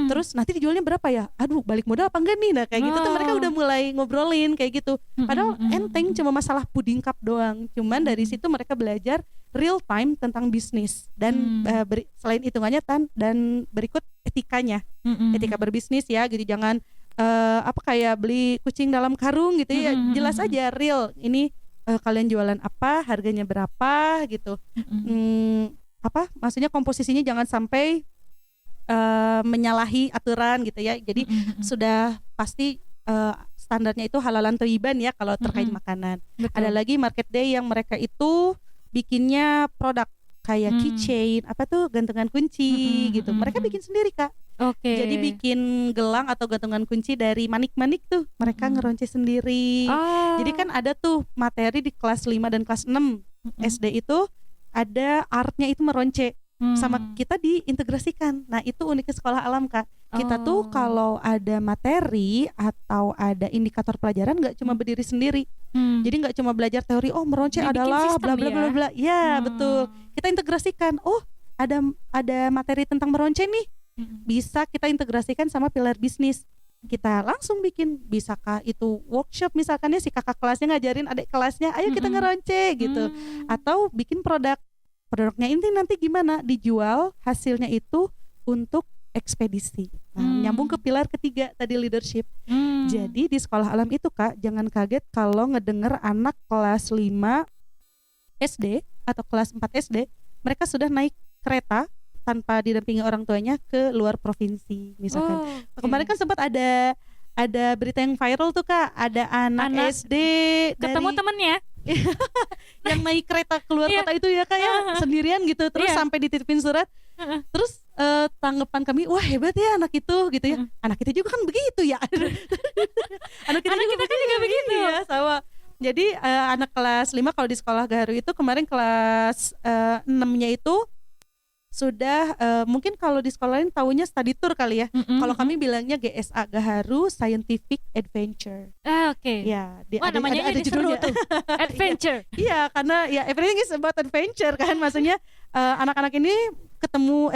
Terus nanti dijualnya berapa ya? Aduh, balik modal apa enggak nih? Nah kayak gitu tuh mereka udah mulai ngobrolin kayak gitu. Padahal enteng, cuma masalah puding cup doang. Cuman dari situ mereka belajar real time tentang bisnis. Dan selain hitungannya dan berikut etikanya. Etika berbisnis ya, gitu. Jangan kayak beli kucing dalam karung gitu ya. Jelas aja real. Ini kalian jualan apa, harganya berapa gitu. Maksudnya komposisinya jangan sampai menyalahi aturan gitu ya. Jadi sudah pasti standarnya itu halalan thayyiban ya kalau terkait makanan. Betul. Ada lagi market day yang mereka itu bikinnya produk kayak keychain, gantungan kunci gitu. Mereka bikin sendiri Kak. Jadi bikin gelang atau gantungan kunci dari manik-manik tuh mereka ngeronce sendiri. Jadi kan ada tuh materi di kelas 5 dan kelas 6 SD itu ada artnya itu meronce. Sama kita diintegrasikan. Nah itu uniknya sekolah alam Kak. Kita tuh kalau ada materi atau ada indikator pelajaran nggak cuma berdiri sendiri. Jadi nggak cuma belajar teori, meronce adalah bla bla bla bla. Ya betul. Kita integrasikan. Ada materi tentang meronce nih. Bisa kita integrasikan sama pilar bisnis. Kita langsung bikin. Bisakah itu workshop misalkan ya, si kakak kelasnya ngajarin adik kelasnya, ayo kita ngeronce gitu. Atau bikin produknya ini nanti gimana dijual, hasilnya itu untuk ekspedisi. Nah, nyambung ke pilar ketiga tadi, leadership. Jadi di sekolah alam itu Kak, jangan kaget kalau ngedenger anak kelas 5 SD atau kelas 4 SD mereka sudah naik kereta tanpa didampingi orang tuanya ke luar provinsi misalkan. Kemarin kan sempat ada berita yang viral tuh Kak, ada anak SD ketemu temennya yang naik kereta keluar kota itu ya Kak ya, sendirian gitu, terus sampai dititipin surat. Terus tanggapan kami, wah hebat ya anak itu gitu ya. Anak kita juga kan begitu ya. anak kita juga begitu ya, sama. Jadi anak kelas 5 kalau di sekolah Gaharu itu kemarin kelas 6-nya itu sudah mungkin kalau di sekolah lain taunya study tour kali ya. Kalau kami bilangnya GSA, Gaharu Scientific Adventure. Ya, namanya ada judulnya tuh. Adventure. Iya, karena ya everything is about adventure kan. Maksudnya anak-anak ini ketemu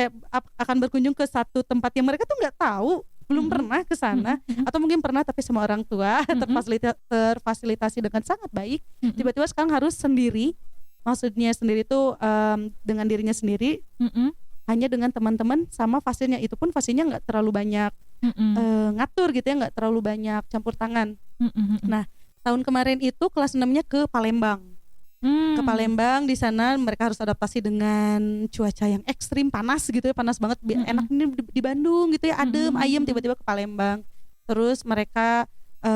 akan berkunjung ke satu tempat yang mereka tuh nggak tahu belum pernah ke sana, atau mungkin pernah tapi sama orang tua terfasilitasi dengan sangat baik. Tiba-tiba sekarang harus sendiri, maksudnya sendiri itu dengan dirinya sendiri, hanya dengan teman-teman sama fasilnya, itu pun fasilnya nggak terlalu banyak ngatur gitu ya, nggak terlalu banyak campur tangan. Nah, tahun kemarin itu kelas 6-nya ke Palembang. Ke Palembang, di sana mereka harus adaptasi dengan cuaca yang ekstrim, panas gitu ya, panas banget. Enak ini di Bandung gitu ya, adem, ayem, tiba-tiba ke Palembang. Terus mereka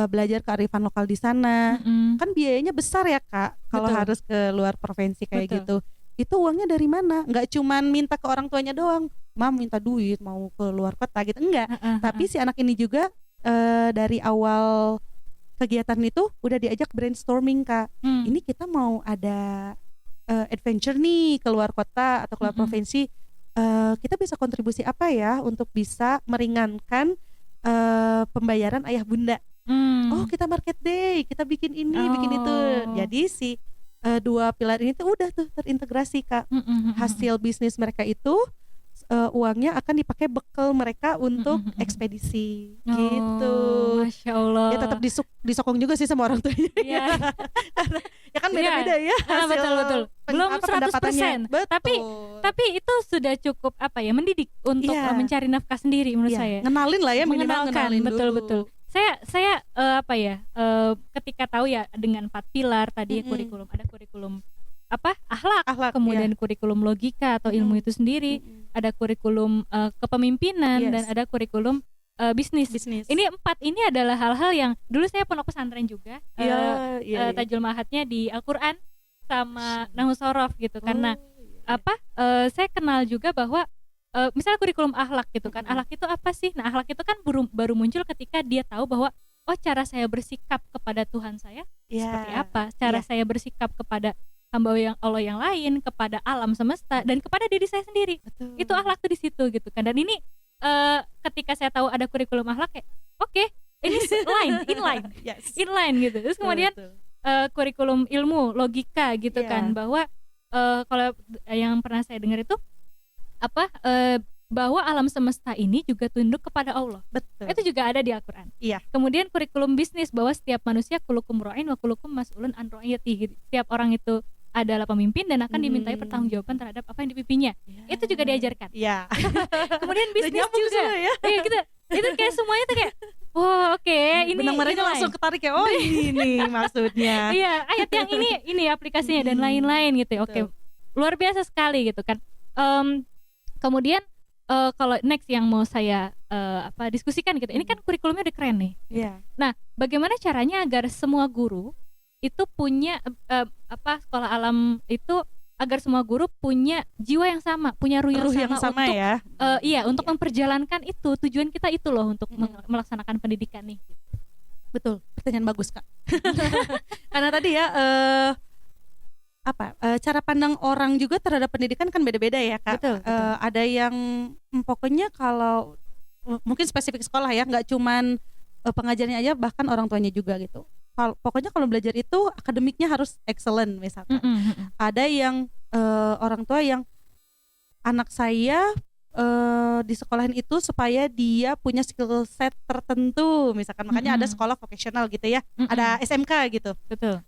belajar kearifan lokal di sana. Kan biayanya besar ya Kak, kalau harus ke luar provinsi kayak gitu. Itu uangnya dari mana? Nggak cuman minta ke orang tuanya doang, Mam minta duit mau ke luar kota gitu, enggak. Tapi si anak ini juga dari awal kegiatan itu udah diajak brainstorming Kak. Ini kita mau ada adventure nih ke luar kota atau keluar provinsi, kita bisa kontribusi apa ya untuk bisa meringankan pembayaran ayah bunda. Oh kita market day, kita bikin ini, bikin itu. Jadi si dua pilar ini tuh udah tuh terintegrasi Kak. Hasil bisnis mereka itu uangnya akan dipakai bekal mereka untuk ekspedisi gitu. Masya Allah. Ya tetap disokong juga sih sama orang tuanya. Ya kan beda-beda ya. Betul. Belum 100%. Tapi itu sudah cukup mendidik untuk mencari nafkah sendiri menurut saya. Ngenalin lah ya, mengenalkan. betul. Saya ketika tahu ya dengan 4 pilar tadi kurikulum, ada kurikulum akhlak, kemudian kurikulum logika atau ilmu itu sendiri, ada kurikulum kepemimpinan, dan ada kurikulum bisnis. Ini 4 ini adalah hal-hal yang dulu saya pondok pesantren juga, tajul mahatnya di Al-Quran sama Nahwu Shorof gitu. Karena saya kenal juga bahwa misalnya kurikulum akhlak gitu kan, akhlak itu apa sih? Nah akhlak itu kan baru muncul ketika dia tahu bahwa cara saya bersikap kepada Tuhan saya seperti apa, cara saya bersikap kepada hamba Allah yang lain, kepada alam semesta, dan kepada diri saya sendiri. Betul. Itu akhlak tuh di situ gitu kan. Dan ini ketika saya tahu ada kurikulum akhlak kayak oke, ini inline gitu. Terus kemudian kurikulum ilmu logika gitu kan, bahwa kalau yang pernah saya dengar itu bahwa alam semesta ini juga tunduk kepada Allah. Betul. Itu juga ada di Al-Quran. Kemudian kurikulum bisnis, bahwa setiap manusia kulukum ra'in wa kulukum mas'ulun an ra'iyatihi. Setiap orang itu adalah pemimpin dan akan dimintai pertanggungjawaban terhadap apa yang dipimpinnya. Itu juga diajarkan. Kemudian bisnis juga. Gitu. Itu kayak semuanya tuh kayak ini benang merahnya langsung ketarik ya. Oh ini maksudnya. Ayat yang ini aplikasinya dan lain-lain gitu. Luar biasa sekali gitu kan. Kemudian kalau next yang mau saya diskusikan gitu, ini kan kurikulumnya udah keren nih. Nah, bagaimana caranya agar semua guru itu punya sekolah alam itu, agar semua guru punya jiwa yang sama, punya ruh yang sama untuk untuk memperjalankan itu, tujuan kita itu loh untuk melaksanakan pendidikan nih. Betul, pertanyaan bagus Kak. Karena tadi ya cara pandang orang juga terhadap pendidikan kan beda-beda ya Kak. Betul. Ada yang pokoknya kalau mungkin spesifik sekolah ya, nggak cuman pengajarnya aja, bahkan orang tuanya juga gitu. Pokoknya kalau belajar itu akademiknya harus excellent misalkan. Ada yang orang tua yang anak saya di sekolahin itu supaya dia punya skill set tertentu misalkan, makanya ada sekolah vocational gitu ya, ada SMK gitu. Betul.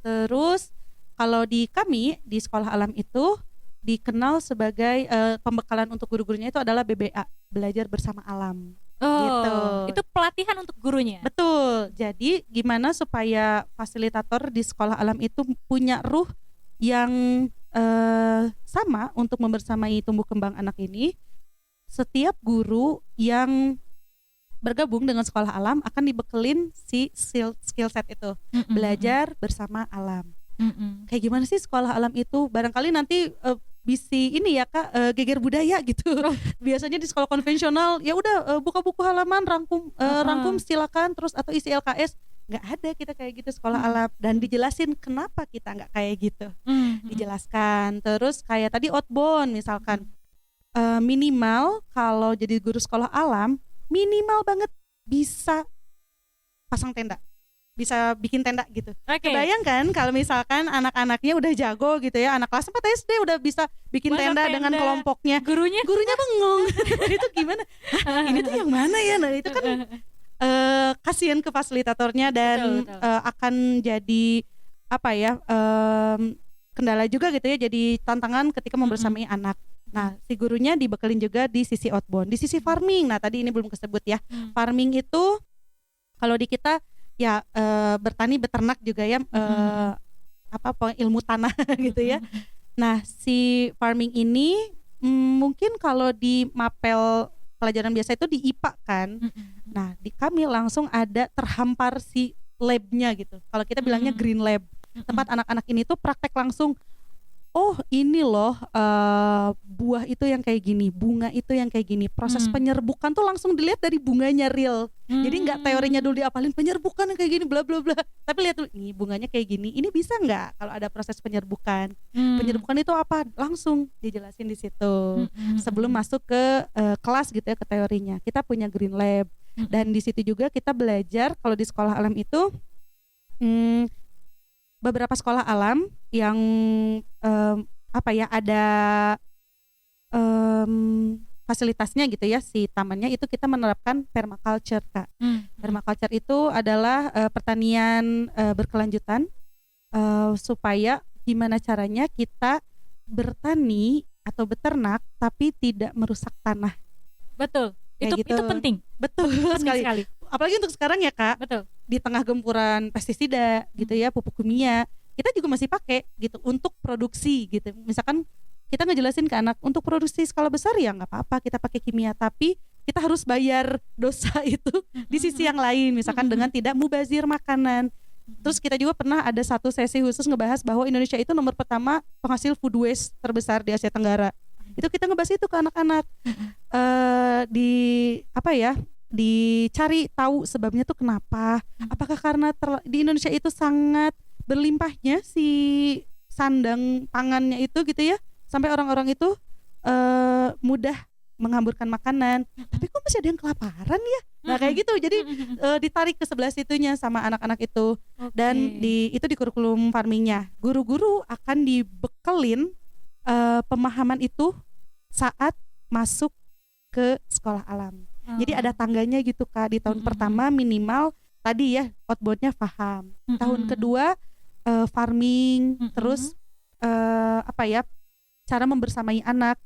Terus kalau di kami di sekolah alam itu dikenal sebagai pembekalan untuk guru-gurunya itu adalah BBA, belajar bersama alam. Gitu. Itu pelatihan untuk gurunya. Betul. Jadi gimana supaya fasilitator di sekolah alam itu punya ruh yang sama untuk membersamai tumbuh kembang anak ini. Setiap guru yang bergabung dengan sekolah alam akan dibekelin si skill set itu, belajar bersama alam. Kayak gimana sih sekolah alam itu? Barangkali nanti bisi ini ya Kak, geger budaya gitu. Biasanya di sekolah konvensional ya udah buka buku halaman, rangkum silakan, terus atau isi LKS. Nggak ada kita kayak gitu sekolah alam, dan dijelasin kenapa kita nggak kayak gitu. Dijelaskan. Terus kayak tadi outbound misalkan, minimal kalau jadi guru sekolah alam minimal banget bisa pasang tenda. bisa bikin tenda gitu. Oke. Kebayang kan kalau misalkan anak-anaknya udah jago gitu ya, anak kelas 4 SD udah bisa bikin Masak tenda dengan kelompoknya. Gurunya Gurunya bengong. Itu gimana? Hah, ini tuh yang mana ya? Nah, itu kan kasihan ke fasilitatornya dan Betul. akan jadi apa ya? Kendala juga gitu ya, jadi tantangan ketika membersamai anak. Nah, si gurunya dibekelin juga di sisi outbound, di sisi farming. Nah, tadi ini belum kesebut ya. Farming itu kalau di kita ya bertani beternak juga ya, ilmu tanah gitu ya. Nah, si farming ini mungkin kalau di mapel pelajaran biasa itu di IPA kan. Nah, di kami langsung ada terhampar si labnya gitu. Kalau kita bilangnya green lab. Tempat anak-anak ini tuh praktek langsung. Oh, ini loh buah itu yang kayak gini, bunga itu yang kayak gini. Proses penyerbukan tuh langsung dilihat dari bunganya real. Jadi nggak teorinya dulu diapalin penyerbukan yang kayak gini bla bla bla. Tapi lihat dulu, ini bunganya kayak gini. Ini bisa nggak kalau ada proses penyerbukan? Penyerbukan itu apa? Langsung dijelasin di situ. Sebelum masuk ke kelas gitu ya, ke teorinya. Kita punya green lab dan di situ juga kita belajar kalau di sekolah alam itu beberapa sekolah alam yang ada fasilitasnya gitu ya, si tamannya itu kita menerapkan permaculture, Kak. Permaculture itu adalah pertanian berkelanjutan, supaya gimana caranya kita bertani atau beternak tapi tidak merusak tanah. Betul. Kayak Itu penting. Betul sekali. Apalagi untuk sekarang ya, Kak. Betul. Di tengah gempuran pestisida gitu ya, pupuk kimia, kita juga masih pakai gitu untuk produksi gitu. Misalkan kita ngejelasin ke anak untuk produksi skala besar ya nggak apa-apa kita pakai kimia, tapi kita harus bayar dosa itu di sisi yang lain, misalkan dengan tidak mubazir makanan. Terus kita juga pernah ada satu sesi khusus ngebahas bahwa Indonesia itu nomor pertama penghasil food waste terbesar di Asia Tenggara. Itu kita ngebahas itu ke anak-anak. Dicari tahu sebabnya tuh kenapa. Apakah karena di Indonesia itu sangat berlimpahnya si sandang pangannya itu gitu ya, sampai orang-orang itu mudah menghamburkan makanan, tapi kok masih ada yang kelaparan ya. Nah kayak gitu, jadi ditarik ke sebelah situnya sama anak-anak itu. Dan itu di kurikulum farmingnya, guru-guru akan dibekelin pemahaman itu saat masuk ke sekolah alam. Jadi ada tangganya gitu, Kak, di tahun pertama minimal tadi ya outboundnya paham. Tahun kedua farming, terus cara membersamai anak.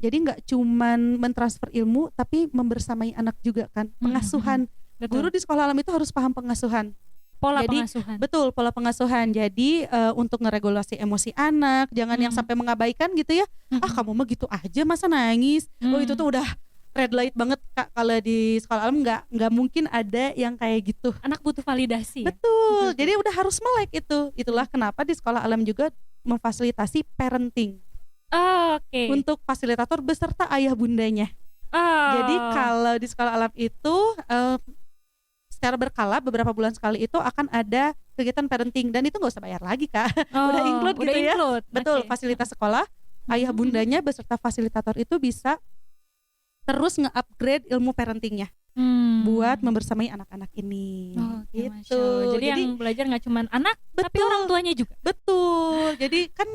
Jadi nggak cuman mentransfer ilmu, tapi membersamai anak juga kan, pengasuhan. Guru di sekolah alam itu harus paham pengasuhan. Pengasuhan. Betul, pola pengasuhan. Jadi untuk ngeregulasi emosi anak, jangan yang sampai mengabaikan gitu ya. Kamu mah gitu aja masa nangis. Oh itu tuh udah red light banget, Kak. Kalau di sekolah alam nggak mungkin ada yang kayak gitu. Anak butuh validasi. Betul. Jadi udah harus melek itu. Itulah kenapa di sekolah alam juga memfasilitasi parenting. Untuk fasilitator beserta ayah bundanya. Jadi kalau di sekolah alam itu secara berkala beberapa bulan sekali itu akan ada kegiatan parenting, dan itu nggak usah bayar lagi, Kak. Udah include gitu ya. Betul, fasilitas sekolah, ayah bundanya beserta fasilitator itu bisa terus nge-upgrade ilmu parentingnya buat membersamai anak-anak ini. Gitu. Jadi yang belajar nggak cuma anak, tapi orang tuanya juga. Betul. Jadi kan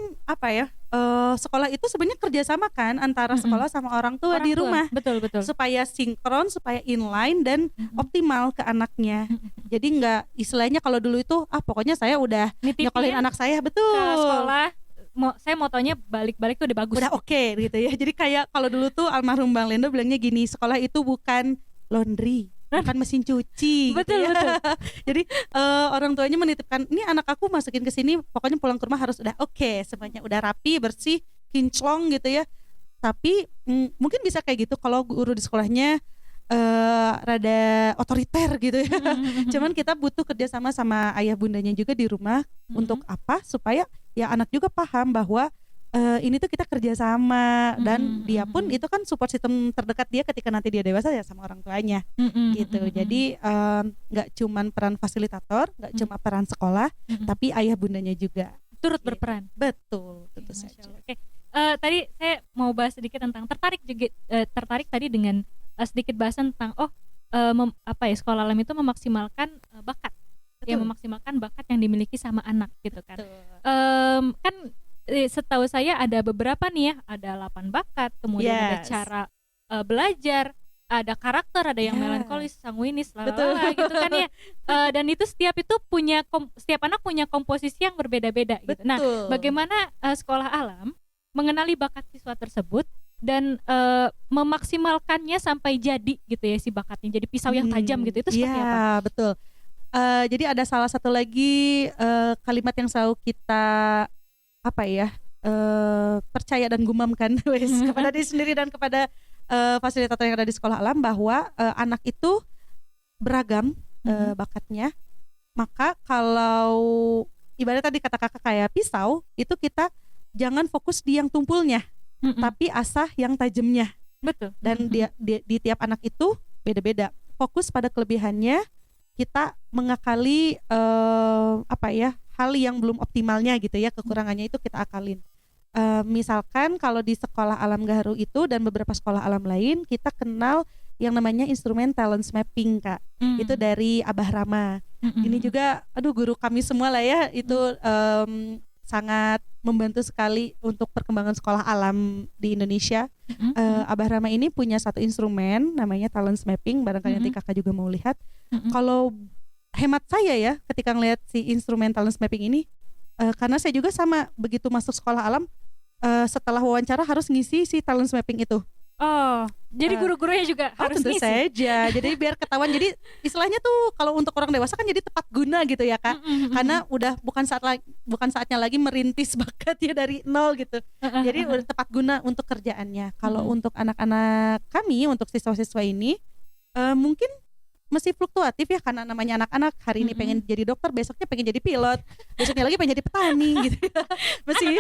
sekolah itu sebenarnya kerjasama kan antara sekolah sama orang tua di rumah. Betul. Supaya sinkron, supaya inline dan optimal ke anaknya. Jadi nggak istilahnya kalau dulu itu pokoknya saya udah nyekolin anak saya betul ke sekolah. Saya motonya balik-balik tuh udah bagus. Udah oke gitu ya. Jadi kayak kalau dulu tuh almarhum Bang Lendo bilangnya gini, sekolah itu bukan laundry, bukan mesin cuci. Betul. Jadi orang tuanya menitipkan, ini anak aku masukin ke sini, pokoknya pulang ke rumah harus udah oke, semuanya udah rapi, bersih, kinclong gitu ya. Tapi mungkin bisa kayak gitu kalau guru di sekolahnya rada otoriter gitu ya. Cuman kita butuh kerjasama sama ayah bundanya juga di rumah. Untuk apa? Supaya ya anak juga paham bahwa ini tuh kita kerjasama, dan dia pun itu kan support system terdekat dia ketika nanti dia dewasa ya sama orang tuanya gitu. Jadi nggak cuman peran fasilitator, nggak cuma peran sekolah, tapi ayah bundanya juga turut berperan. Betul, tentu saja. Tadi saya mau bahas sedikit tentang tertarik tadi dengan sedikit bahasan tentang sekolah alam itu memaksimalkan bakat ya memaksimalkan bakat yang dimiliki sama anak gitu kan. Betul. Kan setahu saya ada beberapa nih ya, ada 8 bakat, kemudian ada Yes. cara belajar, ada karakter, ada yang Ya. melankolis, sanguinis, Betul. lalala gitu kan ya. Dan itu setiap anak punya komposisi yang berbeda-beda gitu. Nah, Betul. bagaimana sekolah alam mengenali bakat siswa tersebut dan memaksimalkannya sampai jadi gitu ya si bakatnya, jadi pisau yang tajam gitu, itu seperti apa? Iya, betul. Jadi ada salah satu lagi kalimat yang selalu kita percaya dan gumamkan wes kepada diri sendiri dan kepada fasilitator yang ada di sekolah alam, bahwa anak itu beragam bakatnya. Maka kalau ibarat tadi kata kakak kayak pisau, itu kita jangan fokus di yang tumpulnya, tapi asah yang tajamnya. Betul. Dan di tiap anak itu beda-beda. Fokus pada kelebihannya, kita mengakali hal yang belum optimalnya gitu ya, kekurangannya itu kita akalin. Misalkan kalau di sekolah alam Gaharu itu dan beberapa sekolah alam lain, kita kenal yang namanya instrumen talent mapping, Kak. Itu dari Abah Rama. Ini juga guru kami semua lah ya, itu sangat membantu sekali untuk perkembangan sekolah alam di Indonesia. Abah Rama ini punya satu instrumen namanya talent mapping, barangkali nanti kakak juga mau lihat. Kalau hemat saya ya, ketika ngelihat si instrumen talent mapping ini, karena saya juga sama, begitu masuk sekolah alam, setelah wawancara harus ngisi si talent mapping itu. Oh, jadi guru-gurunya juga harus tentu ngisi. saja. Jadi biar ketahuan. Jadi istilahnya tuh kalau untuk orang dewasa kan jadi tepat guna gitu ya, Kak. Karena udah bukan saatnya lagi merintis bakat ya dari nol gitu. Jadi udah tepat guna untuk kerjaannya. Kalau untuk anak-anak kami, untuk siswa-siswa ini mungkin masih fluktuatif ya, karena namanya anak-anak. Hari ini pengen jadi dokter, besoknya pengen jadi pilot, besoknya lagi pengen jadi petani gitu ya. Masih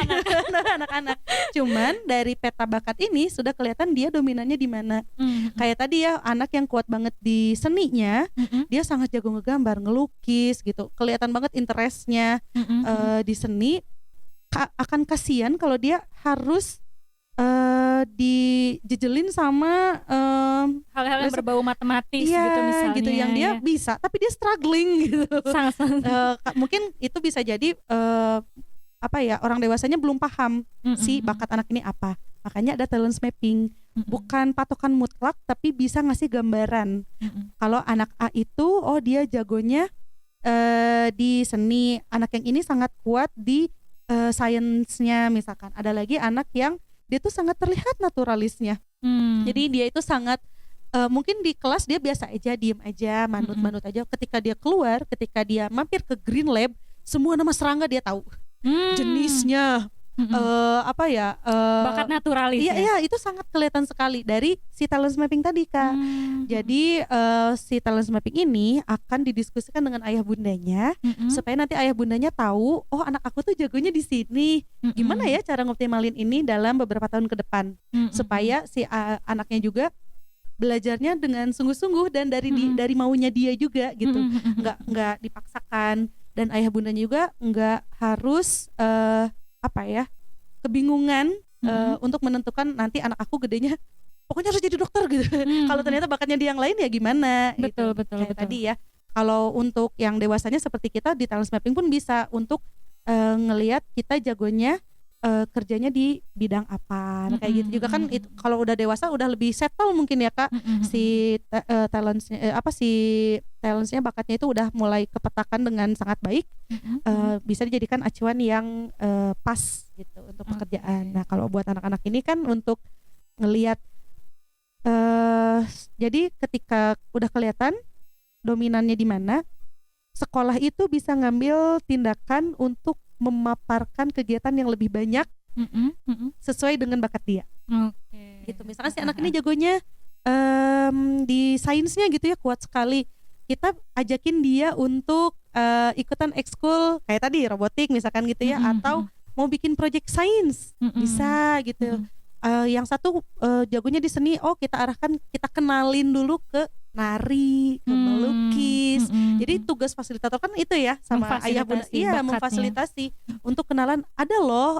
anak-anak. Cuman dari peta bakat ini sudah kelihatan dia dominannya di mana. Kayak tadi ya, anak yang kuat banget di seninya, dia sangat jago ngegambar, ngelukis gitu. Kelihatan banget interestnya di seni. Akan kasihan kalau dia harus dijejelin sama hal-hal yang berbau matematis iya, gitu misalnya gitu yang dia bisa tapi dia struggling gitu. Mungkin itu bisa jadi orang dewasanya belum paham si bakat anak ini apa. Makanya ada talent mapping. Bukan patokan mutlak, tapi bisa ngasih gambaran. Kalau anak A itu dia jagonya di seni, anak yang ini sangat kuat di sainsnya misalkan. Ada lagi anak yang dia tuh sangat terlihat naturalisnya. Jadi dia itu sangat mungkin di kelas dia biasa aja, diem aja, manut-manut aja. Ketika dia keluar, ketika dia mampir ke Green Lab, semua nama serangga dia tahu, jenisnya, bakat naturalis. Iya, itu sangat kelihatan sekali dari si talent mapping tadi, Kak. Jadi si talent mapping ini akan didiskusikan dengan ayah bundanya supaya nanti ayah bundanya tahu, oh anak aku tuh jagonya di sini. Gimana ya cara ngoptimalin ini dalam beberapa tahun ke depan supaya si anaknya juga belajarnya dengan sungguh-sungguh dan dari maunya dia juga gitu. Nggak dipaksakan, dan ayah bundanya juga nggak harus kebingungan untuk menentukan nanti anak aku gedenya pokoknya harus jadi dokter gitu. Kalau ternyata bakatnya di yang lain ya gimana? Betul. Tadi ya. Kalau untuk yang dewasanya seperti kita di talent mapping pun bisa untuk ngelihat kita jagonya kerjanya di bidang apa. Nah, kayak gitu juga kan. Itu kalau udah dewasa udah lebih settle mungkin ya, Kak. Si talentsnya bakatnya itu udah mulai kepetakan dengan sangat baik. Bisa dijadikan acuan yang pas gitu untuk pekerjaan. Nah, kalau buat anak-anak ini kan untuk ngelihat jadi ketika udah kelihatan dominannya di mana, sekolah itu bisa ngambil tindakan untuk memaparkan kegiatan yang lebih banyak sesuai dengan bakat dia. Gitu. Misalnya si anak ini jagonya di sainsnya gitu ya, kuat sekali. Kita ajakin dia untuk ikutan ekskul kayak tadi robotik misalkan gitu ya, atau mau bikin project sains bisa gitu. Yang satu jagonya di seni, kita arahkan, kita kenalin dulu ke nari, ke melukis. Jadi tugas fasilitator kan itu ya, sama ayah bunda, memfasilitasi untuk kenalan. Ada loh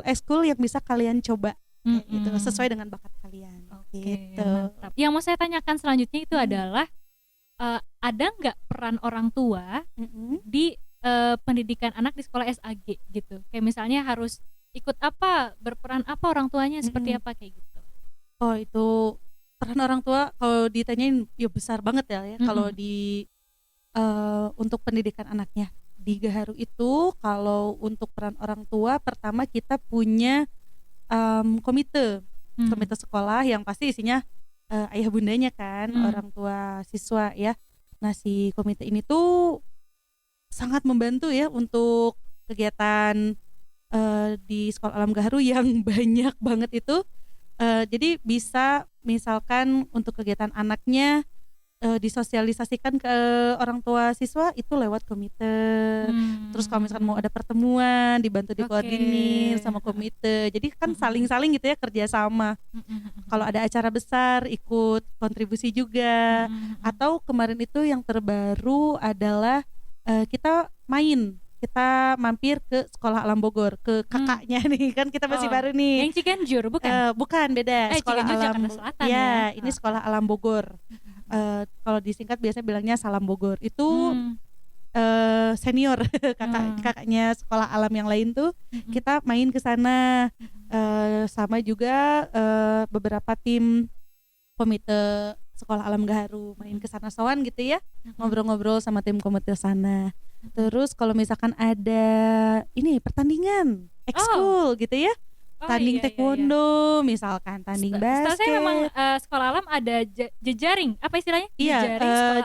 ekskul yang bisa kalian coba gitu, sesuai dengan bakat kalian. Gitu. Mantap. Yang mau saya tanyakan selanjutnya itu adalah ada nggak peran orang tua di pendidikan anak di sekolah SAG gitu? Kayak misalnya harus ikut apa, berperan apa orang tuanya, seperti apa kayak gitu? Oh, itu peran orang tua kalau ditanyain ya besar banget ya kalau di untuk pendidikan anaknya di Gaharu itu. Kalau untuk peran orang tua, pertama kita punya komite sekolah yang pasti isinya ayah bundanya kan, orang tua siswa ya. Nah, si komite ini tuh sangat membantu ya untuk kegiatan di Sekolah Alam Gaharu yang banyak banget itu. Jadi bisa misalkan untuk kegiatan anaknya disosialisasikan ke orang tua siswa itu lewat komite. Terus kalau misalkan mau ada pertemuan dibantu dikoordinir sama komite. Jadi kan saling-saling gitu ya, kerjasama. Kalau ada acara besar ikut kontribusi juga. Atau kemarin itu yang terbaru adalah kita mampir ke Sekolah Alam Bogor, ke kakaknya nih, kan kita masih baru nih. Yang Ciganjur bukan? Bukan, beda. Sekolah Ciganjur Alam Jakarta Selatan ya. Ini Sekolah Alam Bogor. Kalau disingkat biasanya bilangnya Salam Bogor. Itu senior kakaknya Sekolah Alam yang lain tuh kita main ke sana. Sama juga beberapa tim komite Sekolah Alam Gaharu main ke sana sowan gitu ya, ngobrol-ngobrol sama tim komite sana. Terus kalau misalkan ada ini pertandingan ekskul gitu ya, tanding taekwondo misalkan, tanding basket. Saya memang Sekolah Alam ada jejaring, apa istilahnya? Iya,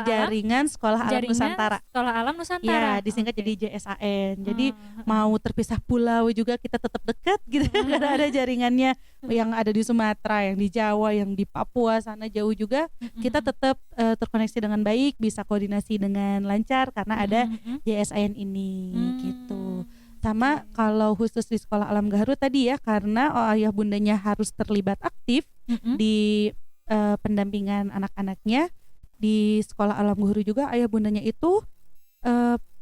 jaringan Sekolah Alam Nusantara. Sekolah Alam Nusantara. Iya, disingkat jadi JSAN. Jadi mau terpisah pulau juga kita tetap dekat gitu karena ada jaringannya yang ada di Sumatera, yang di Jawa, yang di Papua sana jauh juga. Kita tetap terkoneksi dengan baik, bisa koordinasi dengan lancar karena ada JSAN ini gitu. Sama kalau khusus di Sekolah Alam Gaharu tadi ya, karena ayah bundanya harus terlibat aktif di pendampingan anak-anaknya di Sekolah Alam Gaharu juga, ayah bundanya itu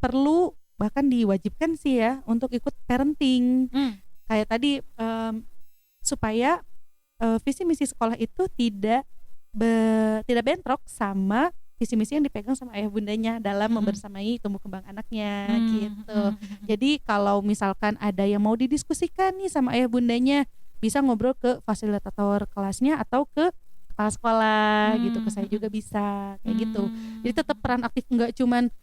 perlu, bahkan diwajibkan sih ya untuk ikut parenting. Kayak tadi supaya visi misi sekolah itu tidak bentrok sama visi misi yang dipegang sama ayah bundanya dalam membersamai tumbuh kembang anaknya gitu. Jadi kalau misalkan ada yang mau didiskusikan nih sama ayah bundanya, bisa ngobrol ke fasilitator kelasnya atau ke kepala sekolah gitu, ke saya juga bisa kayak gitu. Jadi tetap peran aktif, nggak cuman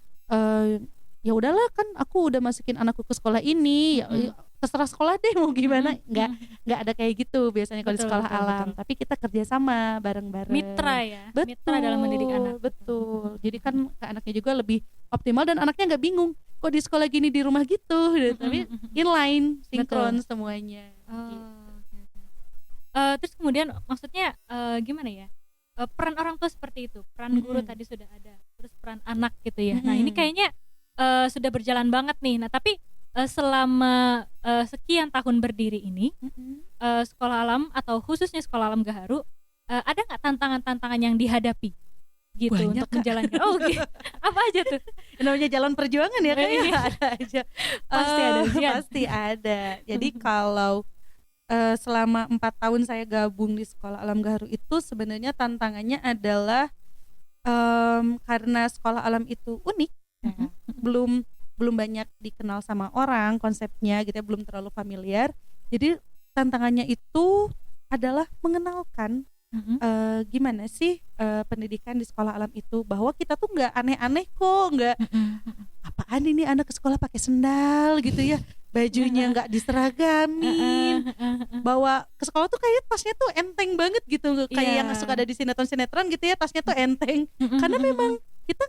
ya udahlah kan aku udah masukin anakku ke sekolah ini, ya terserah sekolah deh mau gimana. Nggak ada kayak gitu biasanya kalau di Sekolah Alam. Tapi kita kerjasama bareng-bareng, mitra ya. Betul, mitra dalam mendidik anak. Betul. Jadi kan ke anaknya juga lebih optimal dan anaknya nggak bingung kok di sekolah gini di rumah gitu. Tapi inline, sinkron semuanya gitu. Terus kemudian maksudnya gimana ya, peran orang tua seperti itu, peran guru tadi sudah ada, terus peran anak gitu ya. Nah ini kayaknya sudah berjalan banget nih. Nah tapi selama sekian tahun berdiri ini, Sekolah Alam atau khususnya Sekolah Alam Gaharu, ada nggak tantangan-tantangan yang dihadapi gitu? Banyak, untuk menjalankan? Oh gitu. Apa aja tuh? Namanya jalan perjuangan ya, kayaknya ada aja. Pasti ada. Jadi kalau selama 4 tahun saya gabung di Sekolah Alam Gaharu itu sebenarnya tantangannya adalah karena Sekolah Alam itu unik, belum banyak dikenal sama orang konsepnya gitu ya, belum terlalu familiar. Jadi tantangannya itu adalah mengenalkan gimana sih pendidikan di Sekolah Alam itu, bahwa kita tuh nggak aneh-aneh kok, nggak apaan ini anak ke sekolah pakai sendal gitu ya, bajunya nggak diseragamin, bawa ke sekolah tuh kayak tasnya tuh enteng banget gitu, kayak yang suka ada di sinetron-sinetron gitu ya, tasnya tuh enteng. Karena memang kita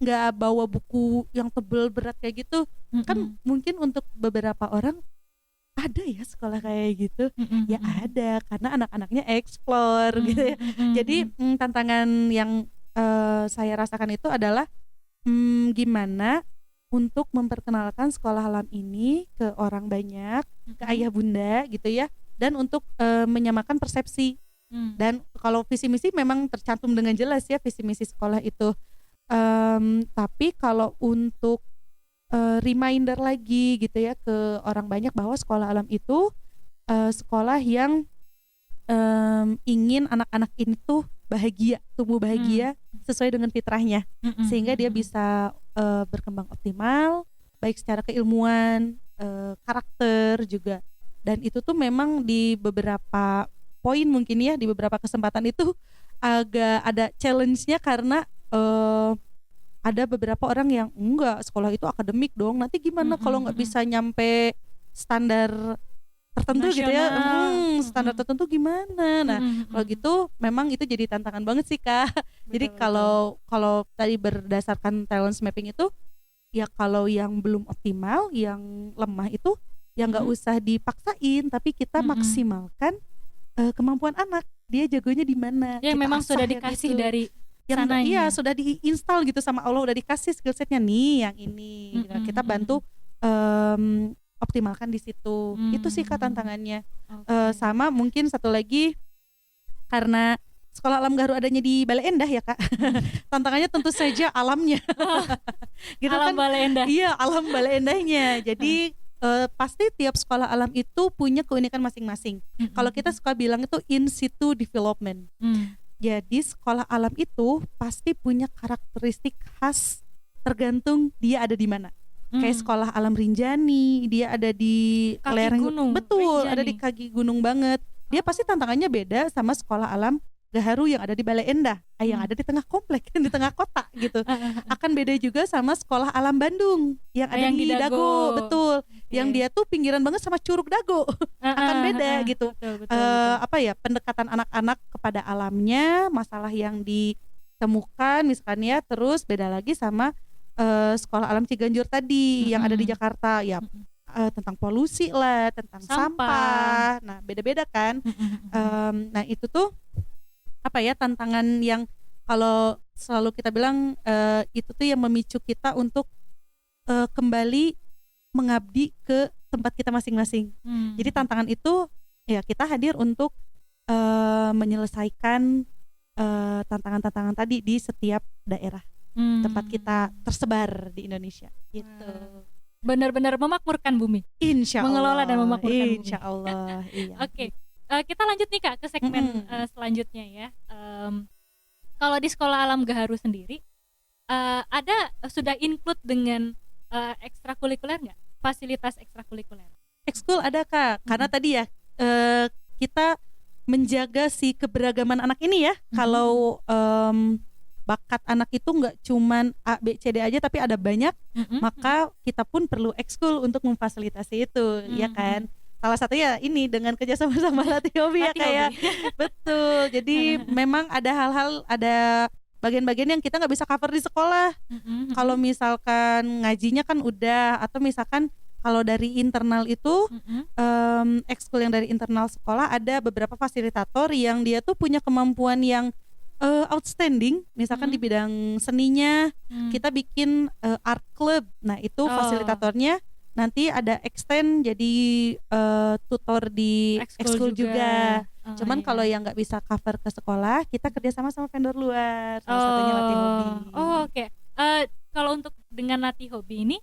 nggak bawa buku yang tebel berat kayak gitu. Kan mungkin untuk beberapa orang ada ya sekolah kayak gitu, ya ada, karena anak-anaknya explore gitu ya. Jadi tantangan yang saya rasakan itu adalah gimana untuk memperkenalkan Sekolah Alam ini ke orang banyak, ke ayah bunda gitu ya, dan untuk menyamakan persepsi. Dan kalau visi misi memang tercantum dengan jelas ya visi misi sekolah itu. Tapi kalau untuk reminder lagi gitu ya ke orang banyak bahwa Sekolah Alam itu sekolah yang ingin anak-anak ini tuh bahagia, tumbuh bahagia sesuai dengan fitrahnya, sehingga dia bisa berkembang optimal, baik secara keilmuan, karakter juga. Dan itu tuh memang di beberapa poin mungkin ya, di beberapa kesempatan itu agak ada challenge-nya karena ada beberapa orang yang enggak, sekolah itu akademik dong, nanti gimana kalau nggak bisa nyampe standar tertentu gitu ya, standar tertentu gimana. Nah kalau gitu memang itu jadi tantangan banget sih Kak. Jadi kalau tadi berdasarkan talent mapping itu ya, kalau yang belum optimal, yang lemah itu ya nggak usah dipaksain, tapi kita maksimalkan kemampuan anak, dia jagonya di mana. Ya memang sudah dikasih gitu dari yang sananya. Iya, sudah diinstal gitu sama Allah, udah dikasih skill setnya nih yang ini. Kita bantu optimalkan di situ. Itu sih Kak tantangannya. Sama mungkin satu lagi, karena Sekolah Alam Gaharu adanya di Bale Endah ya Kak. Tantangannya tentu saja alamnya. Gitu alam kan. Bale Endah. Iya, alam Bale Endahnya. Jadi pasti tiap sekolah alam itu punya keunikan masing-masing. Kalau kita suka bilang itu in situ development. Jadi sekolah alam itu pasti punya karakteristik khas tergantung dia ada di mana. Kayak sekolah alam Rinjani, dia ada di kaki lereng gunung. Betul, Rinjani. ada di kaki gunung banget. Dia pasti tantangannya beda sama sekolah alam Gaharu yang ada di Bale Endah, yang ada di tengah komplek, di tengah kota gitu. Akan beda juga sama sekolah alam Bandung yang ada yang di Dago, betul. Yang dia tuh pinggiran banget sama Curug Dago. Akan beda gitu. Betul. Apa ya, pendekatan anak-anak kepada alamnya, masalah yang ditemukan misalkan ya, terus beda lagi sama sekolah alam Ciganjur tadi yang ada di Jakarta ya. Tentang polusi lah, tentang sampah. Nah beda-beda kan. Nah itu tuh apa ya, tantangan yang kalau selalu kita bilang itu tuh yang memicu kita untuk kembali mengabdi ke tempat kita masing-masing. Jadi tantangan itu ya kita hadir untuk menyelesaikan tantangan-tantangan tadi di setiap daerah tempat kita tersebar di Indonesia gitu. Benar-benar memakmurkan bumi. Insya Allah. Mengelola dan memakmurkan bumi. Insya Allah. Iya. Oke. Kita lanjut nih Kak ke segmen selanjutnya ya. Kalau di Sekolah Alam Gaharu sendiri ada sudah include dengan ekstrakurikuler nggak? Fasilitas ekstrakurikuler? Ekskul ada Kak, karena tadi ya kita menjaga si keberagaman anak ini ya. Kalau bakat anak itu nggak cuman A, B, C, D aja, tapi ada banyak, maka kita pun perlu ekskul untuk memfasilitasi itu, ya kan? Salah satunya ini dengan kerjasama sama Latih Hobi ya kayak betul. Jadi memang ada hal-hal, ada bagian-bagian yang kita nggak bisa cover di sekolah. Kalau misalkan ngajinya kan udah, atau misalkan kalau dari internal itu ekskul yang dari internal sekolah ada beberapa fasilitator yang dia tuh punya kemampuan yang outstanding. Misalkan di bidang seninya kita bikin art club. Nah itu fasilitatornya nanti ada extend jadi tutor di ekskul juga. Cuman kalau yang nggak bisa cover ke sekolah, kita kerjasama sama vendor luar. Salah satunya Latih Hobi. Oke. Kalau untuk dengan Latih Hobi ini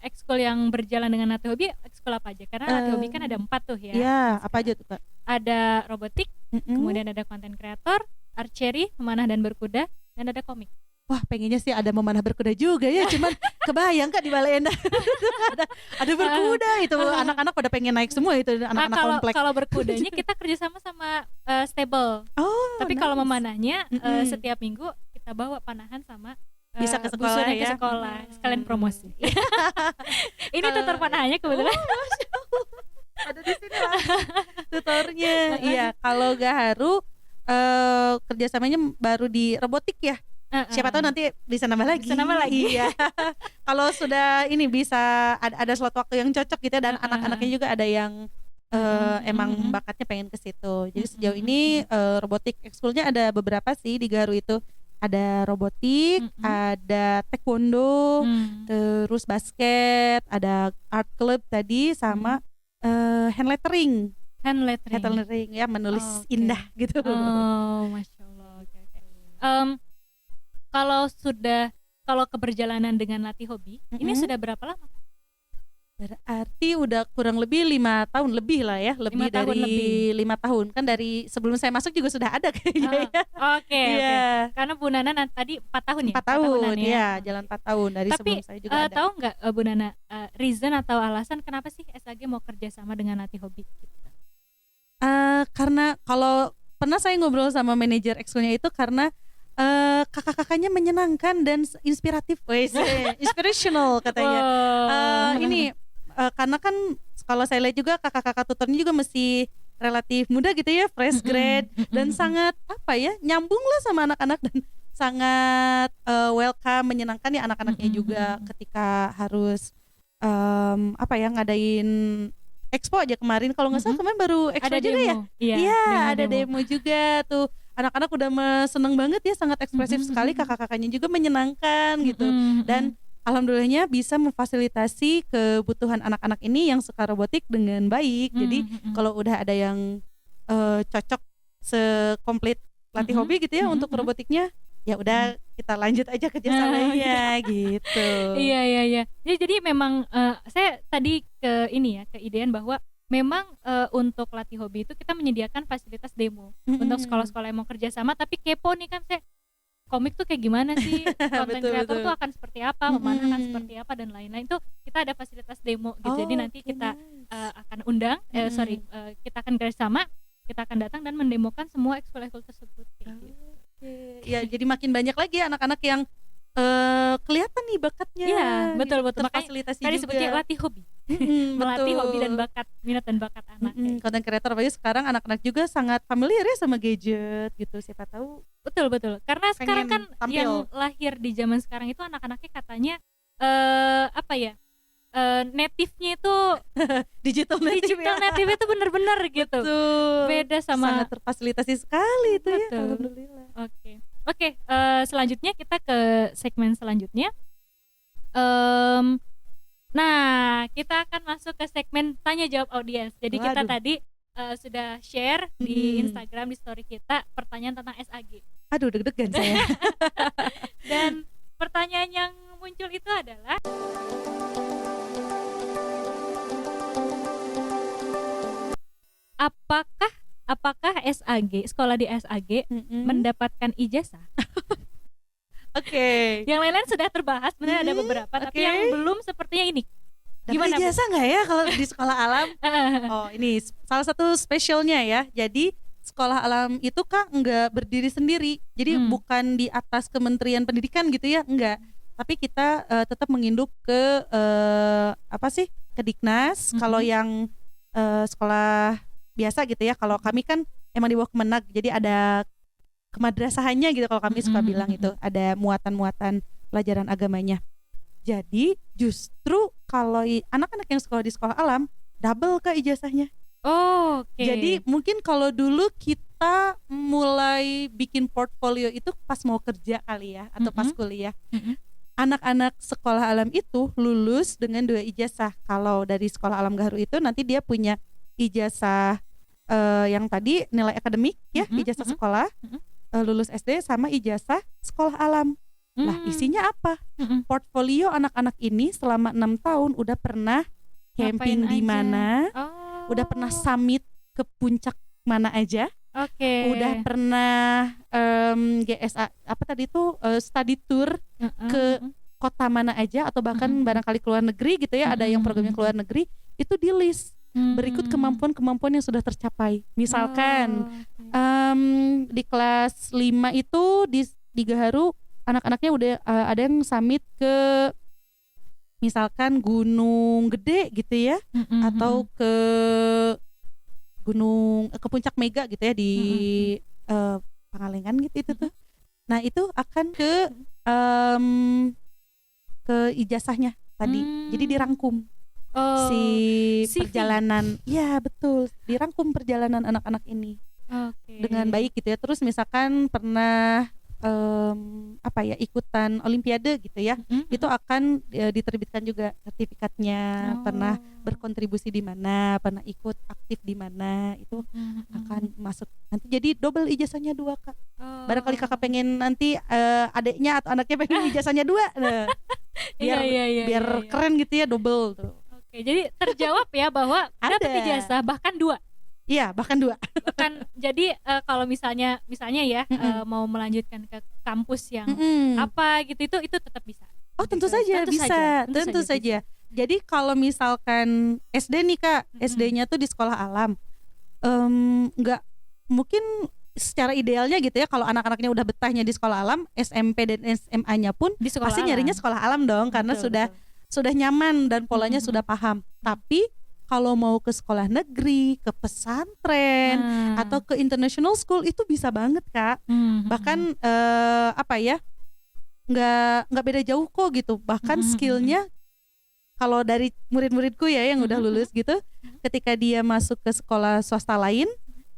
ekskul yang berjalan dengan Latih Hobi, ekskul apa aja? Karena Latih Hobi kan ada 4 tuh ya. Iya, apa aja tuh Kak? Ada robotik, kemudian ada konten kreator, archery, memanah dan berkuda, dan ada komik. Wah pengennya sih ada memanah berkuda juga ya, cuman kebayang Kak di Bale Endah ada berkuda itu, anak-anak pada pengen naik semua itu, anak-anak komplek. Kalau berkudanya kita kerjasama sama stable. Tapi kalau memanahnya setiap minggu kita bawa panahan sama bisa ke sekolah ya, ke sekolah sekalian promosi. Ini tutor panahannya kebetulan. Ada di sini lah tutornya. Iya, kalau Gaharu kerjasamanya baru di robotik ya. Siapa tahu nanti bisa nambah lagi. Iya. Kalau sudah ini bisa ada slot waktu yang cocok gitu ya, dan anak-anaknya juga ada yang emang bakatnya pengen ke situ. Jadi sejauh ini robotik ekskulnya ada beberapa sih di Gaharu itu. Ada robotik, ada taekwondo, terus basket, ada art club tadi, sama hand lettering. Hand lettering ya, menulis indah gitu. Oh, Masya Allah. Okay. Kalau keberjalanan dengan Latih Hobi, ini sudah berapa lama? Berarti udah kurang lebih 5 tahun lebih lah ya, lebih 5 tahun dari lebih. 5 tahun. Kan dari sebelum saya masuk juga sudah ada kayaknya ya. Oke. Iya. Karena Bu Nana tadi 4 tahun ya? 4 tahun, tahunan ya? ya, Oke. jalan 4 tahun dari Tapi sebelum saya juga ada. tahu nggak Bu Nana reason atau alasan kenapa sih SAG mau kerja sama dengan Latih Hobi? Gitu. Karena kalau pernah saya ngobrol sama manajer ekskulnya itu karena kakak-kakaknya menyenangkan dan inspiratif, wes, inspirational katanya. Wow. Ini karena kan kalau saya lihat juga kakak-kakak tutornya juga masih relatif muda gitu ya, fresh grade dan sangat apa ya, nyambung lah sama anak-anak dan sangat welcome, menyenangkan ya anak-anaknya juga ketika harus apa ya, ngadain expo aja kemarin, kalau nggak salah kemarin baru expo Ada juga ya. demo. Iya, Iya, ada demo juga tuh. Anak-anak udah seneng banget ya, sangat ekspresif sekali, kakak-kakaknya juga menyenangkan gitu. Dan alhamdulillahnya bisa memfasilitasi kebutuhan anak-anak ini yang suka robotik dengan baik. Jadi kalau udah ada yang cocok sekomplit Latih Hobi gitu ya untuk robotiknya, ya udah kita lanjut aja kerjasamanya gitu. Iya. Jadi memang saya tadi ke ini ya, ke idean bahwa memang untuk Latih Hobi itu kita menyediakan fasilitas demo untuk sekolah-sekolah yang mau kerja sama, tapi kepo nih kan, saya komik tuh kayak gimana sih, konten kreator tuh akan seperti apa, memanah akan seperti apa dan lain-lain. Itu kita ada fasilitas demo gitu. Jadi nanti kita akan undang, kita akan kerjasama, kita akan datang dan mendemokan semua ekskul-ekskul tersebut. Ya, jadi makin banyak lagi anak-anak yang kelihatan nih bakatnya. Iya, betul. Terfasilitasi Tadi juga. sebutnya latih hobi. Melatih hobi dan bakat, minat dan bakat anak. Konten kreator apalagi sekarang anak-anak juga sangat familiar ya sama gadget gitu, siapa tahu. Betul. Karena sekarang kan tampil. yang lahir di zaman sekarang itu anak-anaknya katanya apa ya? Native-nya itu digital native itu benar-benar gitu. Betul. Beda sama sangat terfasilitasi sekali itu ya. Alhamdulillah. Oke, selanjutnya kita ke segmen selanjutnya. Nah, kita akan masuk ke segmen tanya jawab audiens. Jadi kita tadi sudah share di Instagram, di story kita pertanyaan tentang SAG. Aduh, deg-degan saya. Dan pertanyaan yang muncul itu adalah, apakah SAG, sekolah di SAG mendapatkan ijazah? Oke. Yang lain-lain sudah terbahas, sebenarnya ada beberapa, tapi yang belum sepertinya ini. Gimana ijazah nggak ya kalau di sekolah alam? Oh, ini salah satu spesialnya ya. Jadi sekolah alam itu Kak nggak berdiri sendiri. Jadi bukan di atas Kementerian Pendidikan gitu ya, enggak. Tapi kita tetap menginduk ke ke Diknas. Kalau yang sekolah biasa gitu ya, kalau kami kan emang di bawah Kemenag, jadi ada kemadrasahannya gitu, kalau kami suka bilang itu ada muatan-muatan pelajaran agamanya. Jadi justru kalau anak-anak yang sekolah di sekolah alam double Kak ijazahnya. Oke. Jadi mungkin kalau dulu kita mulai bikin portfolio itu pas mau kerja kali ya, atau pas kuliah. Anak-anak sekolah alam itu lulus dengan 2 ijazah. Kalau dari sekolah alam Gaharu itu nanti dia punya ijazah yang tadi nilai akademik ya, ijazah sekolah, lulus SD, sama ijazah sekolah alam. Nah, isinya apa? Portfolio anak-anak ini selama 6 tahun udah pernah camping di mana, udah pernah summit ke puncak mana aja, udah pernah GSA study tour ke kota mana aja, atau bahkan barangkali keluar negeri gitu ya, ada yang programnya keluar negeri, itu di list berikut kemampuan-kemampuan yang sudah tercapai. Misalkan di kelas 5 itu di Gaharu anak-anaknya udah ada yang summit ke misalkan Gunung Gede gitu ya, atau ke puncak Mega gitu ya di Pangalengan gitu itu tuh. Nah, itu akan ke ijazahnya tadi. Jadi dirangkum perjalanan. Ya, betul. Dirangkum perjalanan anak-anak ini. Dengan baik gitu ya. Terus misalkan pernah ikutan olimpiade gitu ya, itu akan diterbitkan juga sertifikatnya, pernah berkontribusi di mana, pernah ikut aktif di mana, itu akan masuk nanti jadi double ijazahnya 2 Kak. Barangkali Kakak pengen nanti adiknya atau anaknya pengen ijazahnya 2, biar keren gitu ya, double tuh. Oke, jadi terjawab ya bahwa dapat Ada. ijazah bahkan 2. Iya, bahkan 2. Bahkan jadi kalau misalnya ya Mm-mm. mau melanjutkan ke kampus yang Mm-mm. apa gitu itu tetap bisa. Oh, tentu saja bisa. Tentu saja. Jadi kalau misalkan SD nih Kak, SD-nya tuh di sekolah alam. Nggak mungkin secara idealnya gitu ya, kalau anak-anaknya udah betahnya di sekolah alam, SMP dan SMA-nya pun Di sekolah pasti alam. nyarinya sekolah alam dong, karena Betul, sudah nyaman dan polanya Mm-mm. sudah paham. Tapi kalau mau ke sekolah negeri, ke pesantren atau ke international school itu bisa banget Kak. Bahkan apa ya, nggak beda jauh kok gitu. Bahkan skillnya kalau dari murid-muridku ya yang udah lulus gitu, ketika dia masuk ke sekolah swasta lain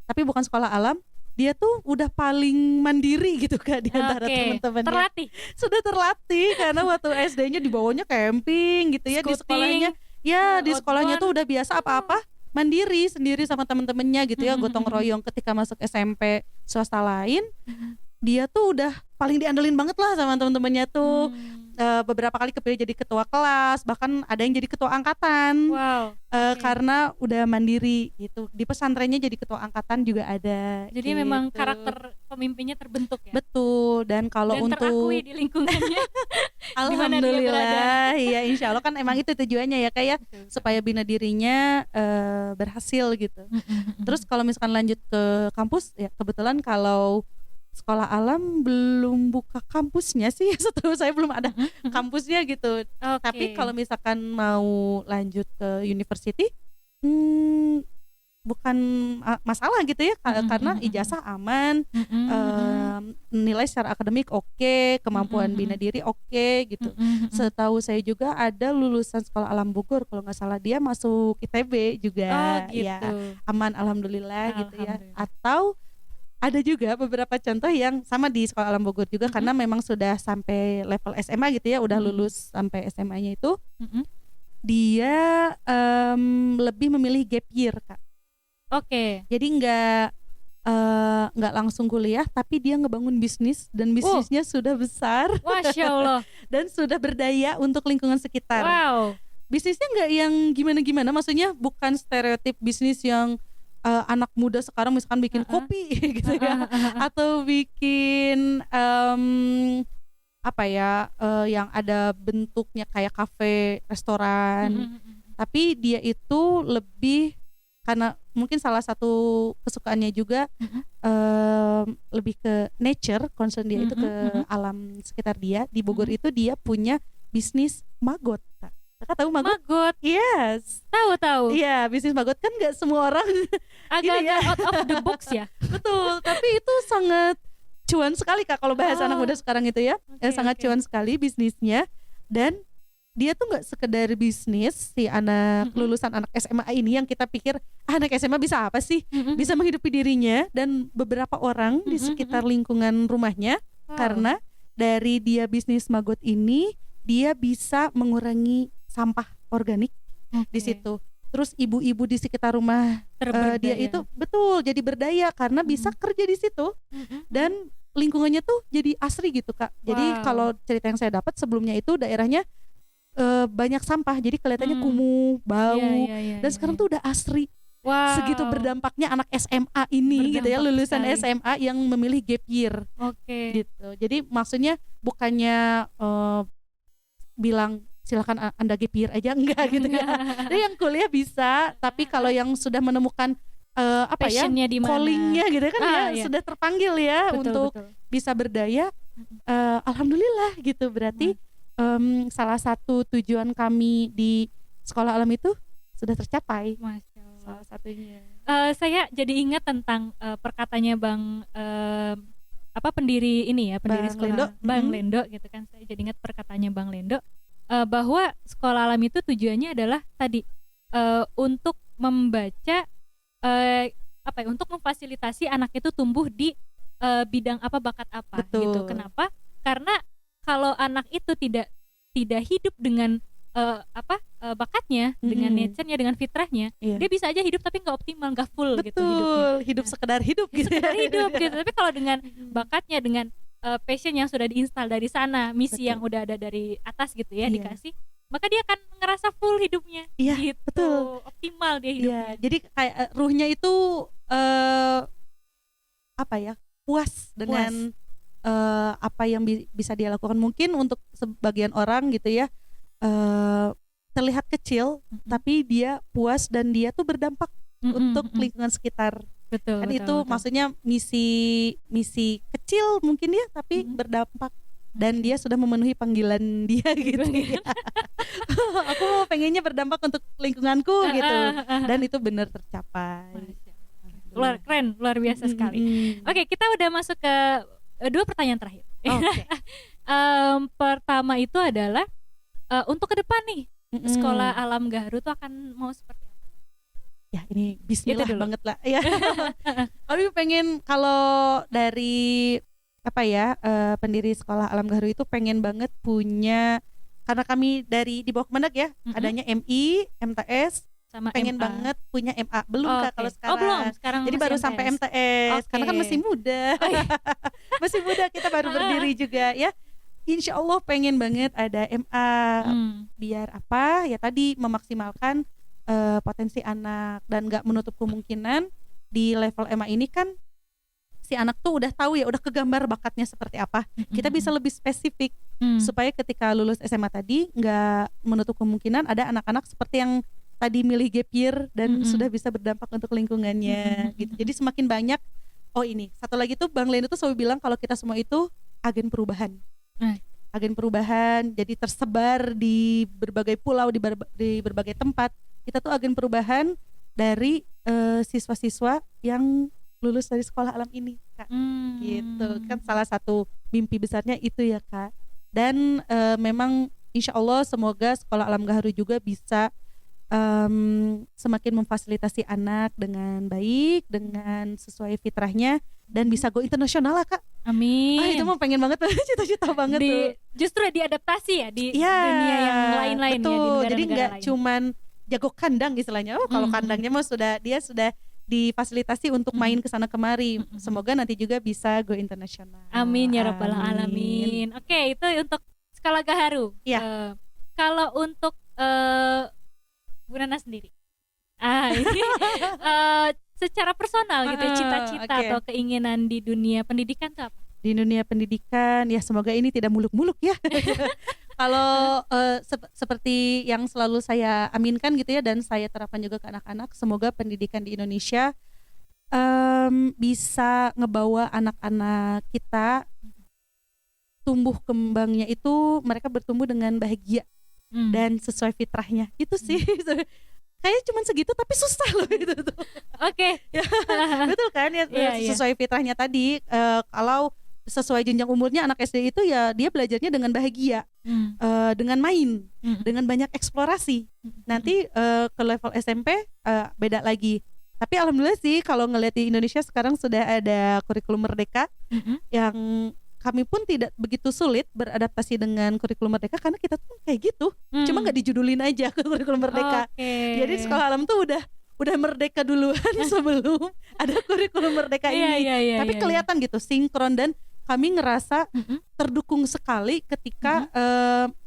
tapi bukan sekolah alam, dia tuh udah paling mandiri gitu Kak di antara teman-temannya. Terlatih. Sudah terlatih karena waktu SD-nya dibawanya camping gitu ya, di sekolahnya ya di sekolahnya tuh udah biasa apa-apa mandiri sendiri sama teman-temannya gitu ya, gotong royong. Ketika masuk SMP swasta lain, dia tuh udah paling diandelin banget lah sama teman-temannya tuh. Beberapa kali kepilih jadi ketua kelas, bahkan ada yang jadi ketua angkatan. Wow. Karena udah mandiri gitu. Di pesantrennya jadi ketua angkatan juga ada. Jadi gitu. memang karakter pemimpinnya terbentuk ya. Betul. Dan kalau dan untuk terakui di lingkungannya. alhamdulillah, ya insya Allah kan emang itu tujuannya ya kayak supaya bina dirinya berhasil gitu. Terus kalau misalkan lanjut ke kampus ya, kebetulan kalau sekolah alam belum buka kampusnya sih, setahu saya belum ada kampusnya gitu. Tapi kalau misalkan mau lanjut ke university, bukan masalah gitu ya, karena ijazah aman, nilai secara akademik oke, kemampuan bina diri oke gitu. Setahu saya juga ada lulusan sekolah alam Bogor kalau nggak salah, dia masuk ITB juga. Gitu. Ya aman alhamdulillah gitu ya. Atau ada juga beberapa contoh yang sama di sekolah alam Bogor juga, karena memang sudah sampai level SMA gitu ya, udah lulus sampai SMA-nya itu, dia lebih memilih gap year Kak. Jadi nggak langsung kuliah, tapi dia ngebangun bisnis dan bisnisnya sudah besar. Masya Allah. Dan sudah berdaya untuk lingkungan sekitar. Wow. Bisnisnya nggak yang gimana-gimana, maksudnya bukan stereotip bisnis yang anak muda sekarang misalkan bikin kopi gitu ya, atau bikin apa ya, yang ada bentuknya kayak kafe, restoran. Tapi dia itu lebih, karena mungkin salah satu kesukaannya juga lebih ke nature, concern dia itu ke alam sekitar dia. Di Bogor itu dia punya bisnis maggot Kak. Kakak tahu maggot? Maggot. Yes. Tahu. Iya, bisnis maggot kan nggak semua orang agak out of the box ya. Betul, tapi itu sangat cuan sekali Kak kalau bahasa anak muda sekarang itu ya. Sangat cuan sekali bisnisnya. Dan dia tuh nggak sekedar bisnis, si anak lulusan anak SMA ini yang kita pikir anak SMA bisa apa sih, bisa menghidupi dirinya dan beberapa orang di sekitar lingkungan rumahnya. Karena dari dia bisnis maggot ini, dia bisa mengurangi sampah organik di situ. Terus ibu-ibu di sekitar rumah dia itu betul jadi berdaya karena bisa kerja di situ, dan lingkungannya tuh jadi asri gitu Kak. Jadi kalau cerita yang saya dapat sebelumnya itu daerahnya banyak sampah, jadi kelihatannya kumuh, bau, dan sekarang tuh udah asri. Segitu berdampaknya anak SMA ini gitu ya, lulusan SMA yang memilih gap year. Gitu. Jadi maksudnya bukannya bilang silakan Anda gap year aja, enggak gitu ya. Jadi yang kuliah bisa, tapi kalau yang sudah menemukan apa ya, callingnya gitu kan ya, sudah terpanggil ya untuk bisa berdaya, alhamdulillah gitu. Berarti salah satu tujuan kami di sekolah alam itu sudah tercapai. Masya Allah. Salah satunya. Saya jadi ingat tentang perkataannya Bang pendiri ini ya, pendiri Bang sekolah Lendo. Bang Lendo gitu kan. Saya jadi ingat perkataannya Bang Lendo bahwa sekolah alam itu tujuannya adalah tadi untuk membaca untuk memfasilitasi anak itu tumbuh di bidang apa, bakat apa. Betul. Gitu. Kenapa? Karena kalau anak itu tidak hidup dengan bakatnya, dengan nature-nya, dengan fitrahnya, dia bisa aja hidup tapi nggak optimal, nggak full gitu hidupnya. Hidup sekedar hidup gitu. Sekedar hidup gitu. Tapi kalau dengan bakatnya, dengan passion yang sudah diinstal dari sana, misi yang udah ada dari atas gitu ya, dikasih, maka dia akan ngerasa full hidupnya. Iya, Gitu. betul. Optimal dia Iya, hidupnya. jadi kayak ruhnya itu apa ya, puas dengan apa yang bisa dia lakukan. Mungkin untuk sebagian orang gitu ya, terlihat kecil, tapi dia puas dan dia tuh berdampak untuk lingkungan sekitar. Betul, Kan betul, itu betul. maksudnya misi kecil mungkin ya, tapi berdampak dan dia sudah memenuhi panggilan dia gitu ya. Aku mau pengennya berdampak untuk lingkunganku gitu, dan itu benar tercapai. Luar keren, luar biasa sekali. Oke, kita udah masuk ke 2 pertanyaan terakhir. Oke. Pertama itu adalah untuk ke depan nih, sekolah alam Gaharu tuh akan mau seperti apa? Ya ini bismillah Itu dulu. banget lah ya. Kami pengen, kalau dari apa ya, pendiri sekolah alam Gaharu itu pengen banget punya, karena kami di bawah Kemenag ya, adanya MI, MTS, Sama pengen MA. banget punya MA. Belum Oke. Kak kalau Oh, sekarang. belum, sekarang Jadi masih baru sampai MTS. Oke. Karena kan masih muda. Oh, iya. Masih muda, kita baru berdiri juga ya. Insya Allah pengen banget ada MA. Biar apa ya, tadi memaksimalkan potensi anak, dan gak menutup kemungkinan di level MA ini kan si anak tuh udah tahu ya, udah kegambar bakatnya seperti apa. Kita bisa lebih spesifik supaya ketika lulus SMA tadi gak menutup kemungkinan ada anak-anak seperti yang tadi milih gap year dan sudah bisa berdampak untuk lingkungannya gitu. Jadi semakin banyak. Oh ini satu lagi tuh, Bang Leno tuh selalu bilang kalau kita semua itu agen perubahan. Agen perubahan, jadi tersebar di berbagai pulau, di berbagai tempat. Kita tuh agen perubahan dari siswa-siswa yang lulus dari sekolah alam ini, Kak. Gitu kan, salah satu mimpi besarnya itu ya, Kak. Dan memang insya Allah semoga sekolah alam Gaharu juga bisa semakin memfasilitasi anak dengan baik, dengan sesuai fitrahnya, dan bisa go internasional lah, Kak. Amin. Itu mah pengen banget, cita-cita banget tuh. Justru diadaptasi ya di dunia yang lain-lain betul. ya, di negara-negara jadi nggak lain. cuman jago kandang istilahnya. Kalau kandangnya mah dia sudah difasilitasi untuk main kesana kemari. Semoga nanti juga bisa go internasional. Amin ya rabbal alamin. Oke, itu untuk skala Gaharu. Iya. Kalau untuk Bu Nana sendiri, ini secara personal gitu, cita-cita atau keinginan di dunia pendidikan itu apa? Di dunia pendidikan ya semoga ini tidak muluk-muluk ya. Kalau seperti yang selalu saya aminkan gitu ya, dan saya terapkan juga ke anak-anak, semoga pendidikan di Indonesia bisa ngebawa anak-anak kita tumbuh kembangnya itu, mereka bertumbuh dengan bahagia dan sesuai fitrahnya. Itu sih. Kayaknya cuma segitu tapi susah loh itu tuh. Oke. Ya, betul kan ya, sesuai fitrahnya tadi. Kalau sesuai jenjang umurnya anak SD itu ya dia belajarnya dengan bahagia, dengan main, dengan banyak eksplorasi. Nanti ke level SMP beda lagi. Tapi alhamdulillah sih kalau ngeliat di Indonesia sekarang sudah ada kurikulum merdeka yang kami pun tidak begitu sulit beradaptasi dengan kurikulum merdeka karena kita tuh kayak gitu, cuma nggak dijudulin aja ke kurikulum merdeka. Jadi sekolah alam tuh udah merdeka duluan sebelum ada kurikulum merdeka ini. Tapi kelihatan gitu sinkron, dan kami ngerasa terdukung sekali ketika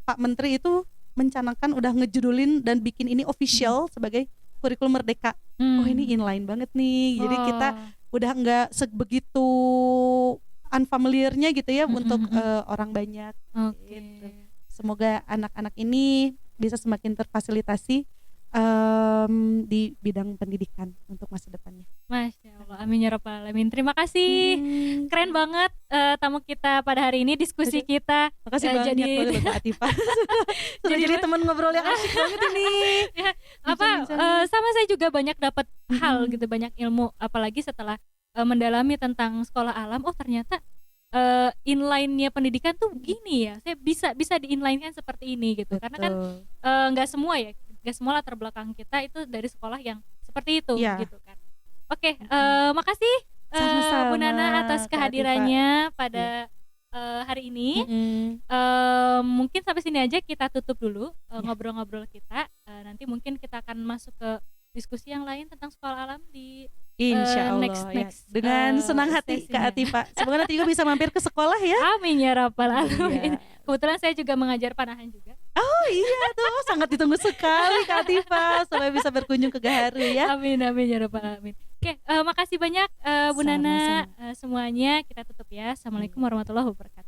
Pak Menteri itu mencanangkan udah ngejudulin dan bikin ini official sebagai kurikulum merdeka. Oh ini inline banget nih. Jadi kita udah nggak sebegitu unfamiliarnya gitu ya untuk orang banyak. Gitu. Semoga anak-anak ini bisa semakin terfasilitasi di bidang pendidikan untuk masa depannya. Masya Allah, amin ya rabbal alamin. Terima kasih, keren banget tamu kita pada hari ini, diskusi kita. Makasih banyak banget Kak Atifah. jadi teman ngobrol yang asyik banget ini. Sama saya juga banyak dapat hal gitu, banyak ilmu, apalagi setelah mendalami tentang sekolah alam. Oh ternyata inline-nya pendidikan tuh gini ya. Saya bisa di-inline-kan seperti ini gitu. Karena kan nggak semua ya. Gak semua latar belakang kita itu dari sekolah yang seperti itu gitu kan. Oke, makasih Bu Nana atas kehadirannya pada hari ini. Mungkin sampai sini aja kita tutup dulu ngobrol-ngobrol kita. Nanti mungkin kita akan masuk ke diskusi yang lain tentang sekolah alam di Insya Allah next, dengan senang hati Kak Atifah. Semoga nanti juga bisa mampir ke sekolah ya. Amin ya rabbal alamin. Kebetulan saya juga mengajar panahan juga. Oh iya tuh, sangat ditunggu sekali Kak Tifa supaya bisa berkunjung ke Gaharu ya. Amin amin ya rabbal alamin. Oke, makasih banyak Bu Nana, Sama-sama. semuanya kita tutup ya. Assalamualaikum warahmatullahi wabarakatuh.